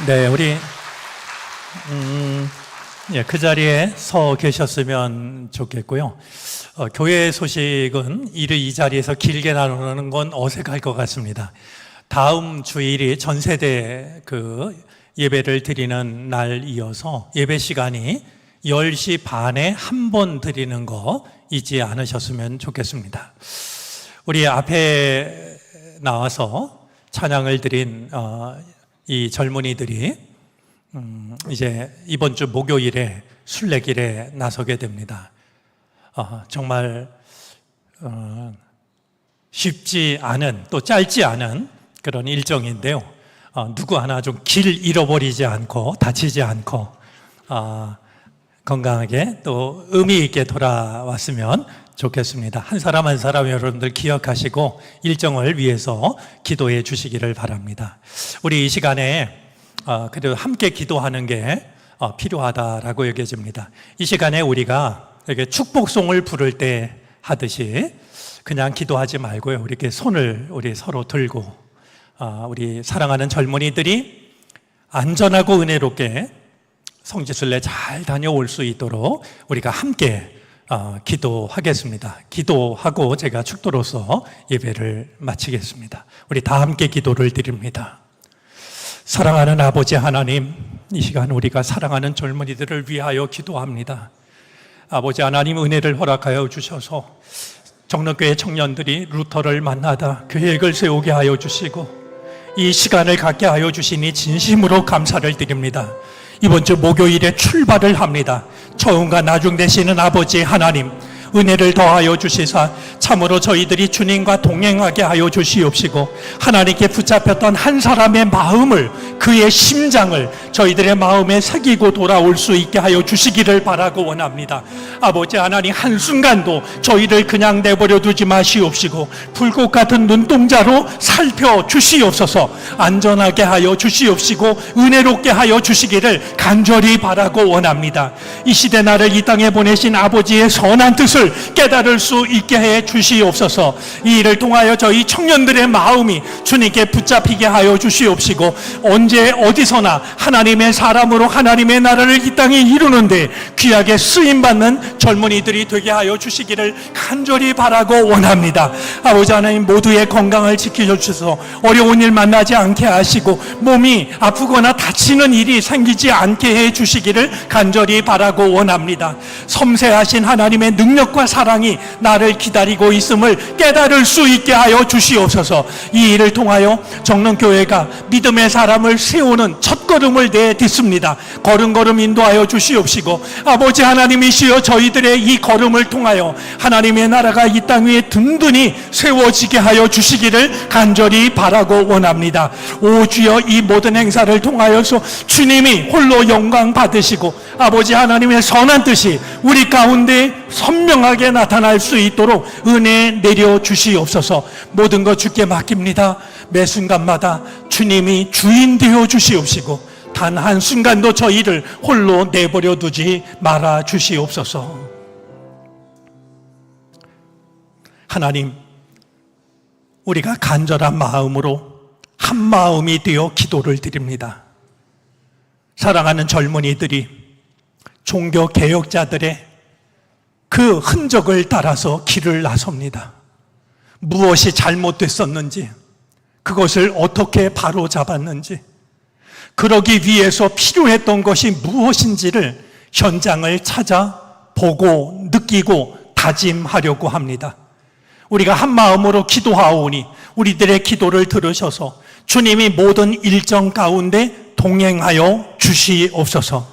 네, 우리 그 자리에 서 계셨으면 좋겠고요. 교회 소식은 이 자리에서 길게 나누는 건 어색할 것 같습니다. 다음 주일이 전세대 예배를 드리는 날 이어서 예배 시간이 10시 반에 한 번 드리는 거 잊지 않으셨으면 좋겠습니다. 우리 앞에 나와서 찬양을 드린 이 젊은이들이 이제 이번 주 목요일에 순례길에 나서게 됩니다. 정말 쉽지 않은, 또 짧지 않은 그런 일정인데요. 누구 하나 좀 길 잃어버리지 않고 다치지 않고 건강하게 또 의미 있게 돌아왔으면 좋겠습니다. 한 사람 한 사람 여러분들 기억하시고 일정을 위해서 기도해 주시기를 바랍니다. 우리 이 시간에 그래도 함께 기도하는 게 필요하다라고 여겨집니다. 이 시간에 우리가 이렇게 축복송을 부를 때 하듯이 그냥 기도하지 말고요. 이렇게 손을 우리 서로 들고 우리 사랑하는 젊은이들이 안전하고 은혜롭게 성지순례 잘 다녀올 수 있도록 우리가 함께 기도하겠습니다. 기도하고 제가 축도로서 예배를 마치겠습니다. 우리 다 함께 기도를 드립니다. 사랑하는 아버지 하나님, 이 시간 우리가 사랑하는 젊은이들을 위하여 기도합니다. 아버지 하나님, 은혜를 허락하여 주셔서 정릉교회 청년들이 루터를 만나다 계획을 세우게 하여 주시고 이 시간을 갖게 하여 주시니 진심으로 감사를 드립니다. 이번 주 목요일에 출발을 합니다. 처음과 나중 되시는 아버지 하나님, 은혜를 더하여 주시사 참으로 저희들이 주님과 동행하게 하여 주시옵시고 하나님께 붙잡혔던 한 사람의 마음을, 그의 심장을 저희들의 마음에 새기고 돌아올 수 있게 하여 주시기를 바라고 원합니다. 아버지 하나님, 한순간도 저희를 그냥 내버려 두지 마시옵시고 불꽃 같은 눈동자로 살펴주시옵소서. 안전하게 하여 주시옵시고 은혜롭게 하여 주시기를 간절히 바라고 원합니다. 이 시대 나를 이 땅에 보내신 아버지의 선한 뜻을 깨달을 수 있게 해 주시옵소서. 이 일을 통하여 저희 청년들의 마음이 주님께 붙잡히게 하여 주시옵시고 언제 어디서나 하나님의 사람으로 하나님의 나라를 이 땅에 이루는데 귀하게 쓰임받는 젊은이들이 되게 하여 주시기를 간절히 바라고 원합니다. 아버지 하나님, 모두의 건강을 지켜주셔서 어려운 일 만나지 않게 하시고 몸이 아프거나 다치는 일이 생기지 않게 해 주시기를 간절히 바라고 원합니다. 섬세하신 하나님의 능력과 사랑이 나를 기다리고 있음을 깨달을 수 있게 하여 주시옵소서. 이 일을 통하여 정릉교회가 믿음의 사람을 세우는 첫걸음을 내딛습니다. 걸음걸음 인도하여 주시옵시고 아버지 하나님이시여, 저희들의 이 걸음을 통하여 하나님의 나라가 이 땅 위에 든든히 세워지게 하여 주시기를 간절히 바라고 원합니다. 오 주여, 이 모든 행사를 통하여서 주님이 홀로 영광 받으시고 아버지 하나님의 선한 뜻이 우리 가운데 선명하게 나타날 수 있도록 은혜 내려 주시옵소서. 모든 것 주께 맡깁니다. 매 순간마다 주님이 주인 되어 주시옵시고 단 한순간도 저희를 홀로 내버려 두지 말아 주시옵소서. 하나님, 우리가 간절한 마음으로 한 마음이 되어 기도를 드립니다. 사랑하는 젊은이들이 종교 개혁자들의 그 흔적을 따라서 길을 나섭니다. 무엇이 잘못됐었는지, 그것을 어떻게 바로잡았는지, 그러기 위해서 필요했던 것이 무엇인지를 현장을 찾아 보고 느끼고 다짐하려고 합니다. 우리가 한 마음으로 기도하오니 우리들의 기도를 들으셔서 주님이 모든 일정 가운데 동행하여 주시옵소서.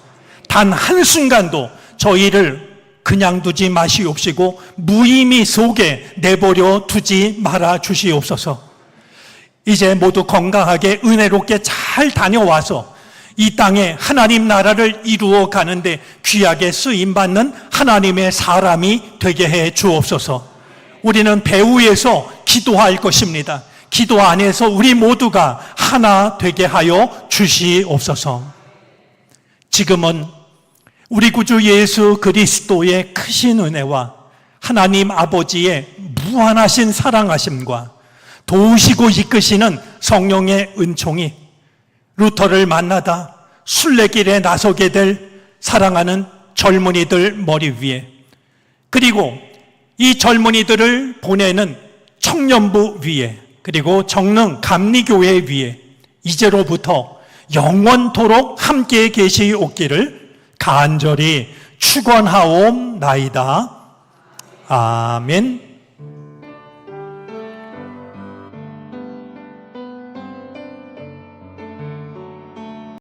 단 한순간도 저희를 그냥 두지 마시옵시고 무의미 속에 내버려 두지 말아 주시옵소서. 이제 모두 건강하게 은혜롭게 잘 다녀와서 이 땅에 하나님 나라를 이루어 가는데 귀하게 쓰임받는 하나님의 사람이 되게 해 주옵소서. 우리는 배후에서 기도할 것입니다. 기도 안에서 우리 모두가 하나 되게 하여 주시옵소서. 지금은 우리 구주 예수 그리스도의 크신 은혜와 하나님 아버지의 무한하신 사랑하심과 도우시고 이끄시는 성령의 은총이 루터를 만나다 순례길에 나서게 될 사랑하는 젊은이들 머리 위에, 그리고 이 젊은이들을 보내는 청년부 위에, 그리고 정릉 감리교회 위에 이제로부터 영원토록 함께 계시옵기를 간절히 축원하옵나이다. 아멘.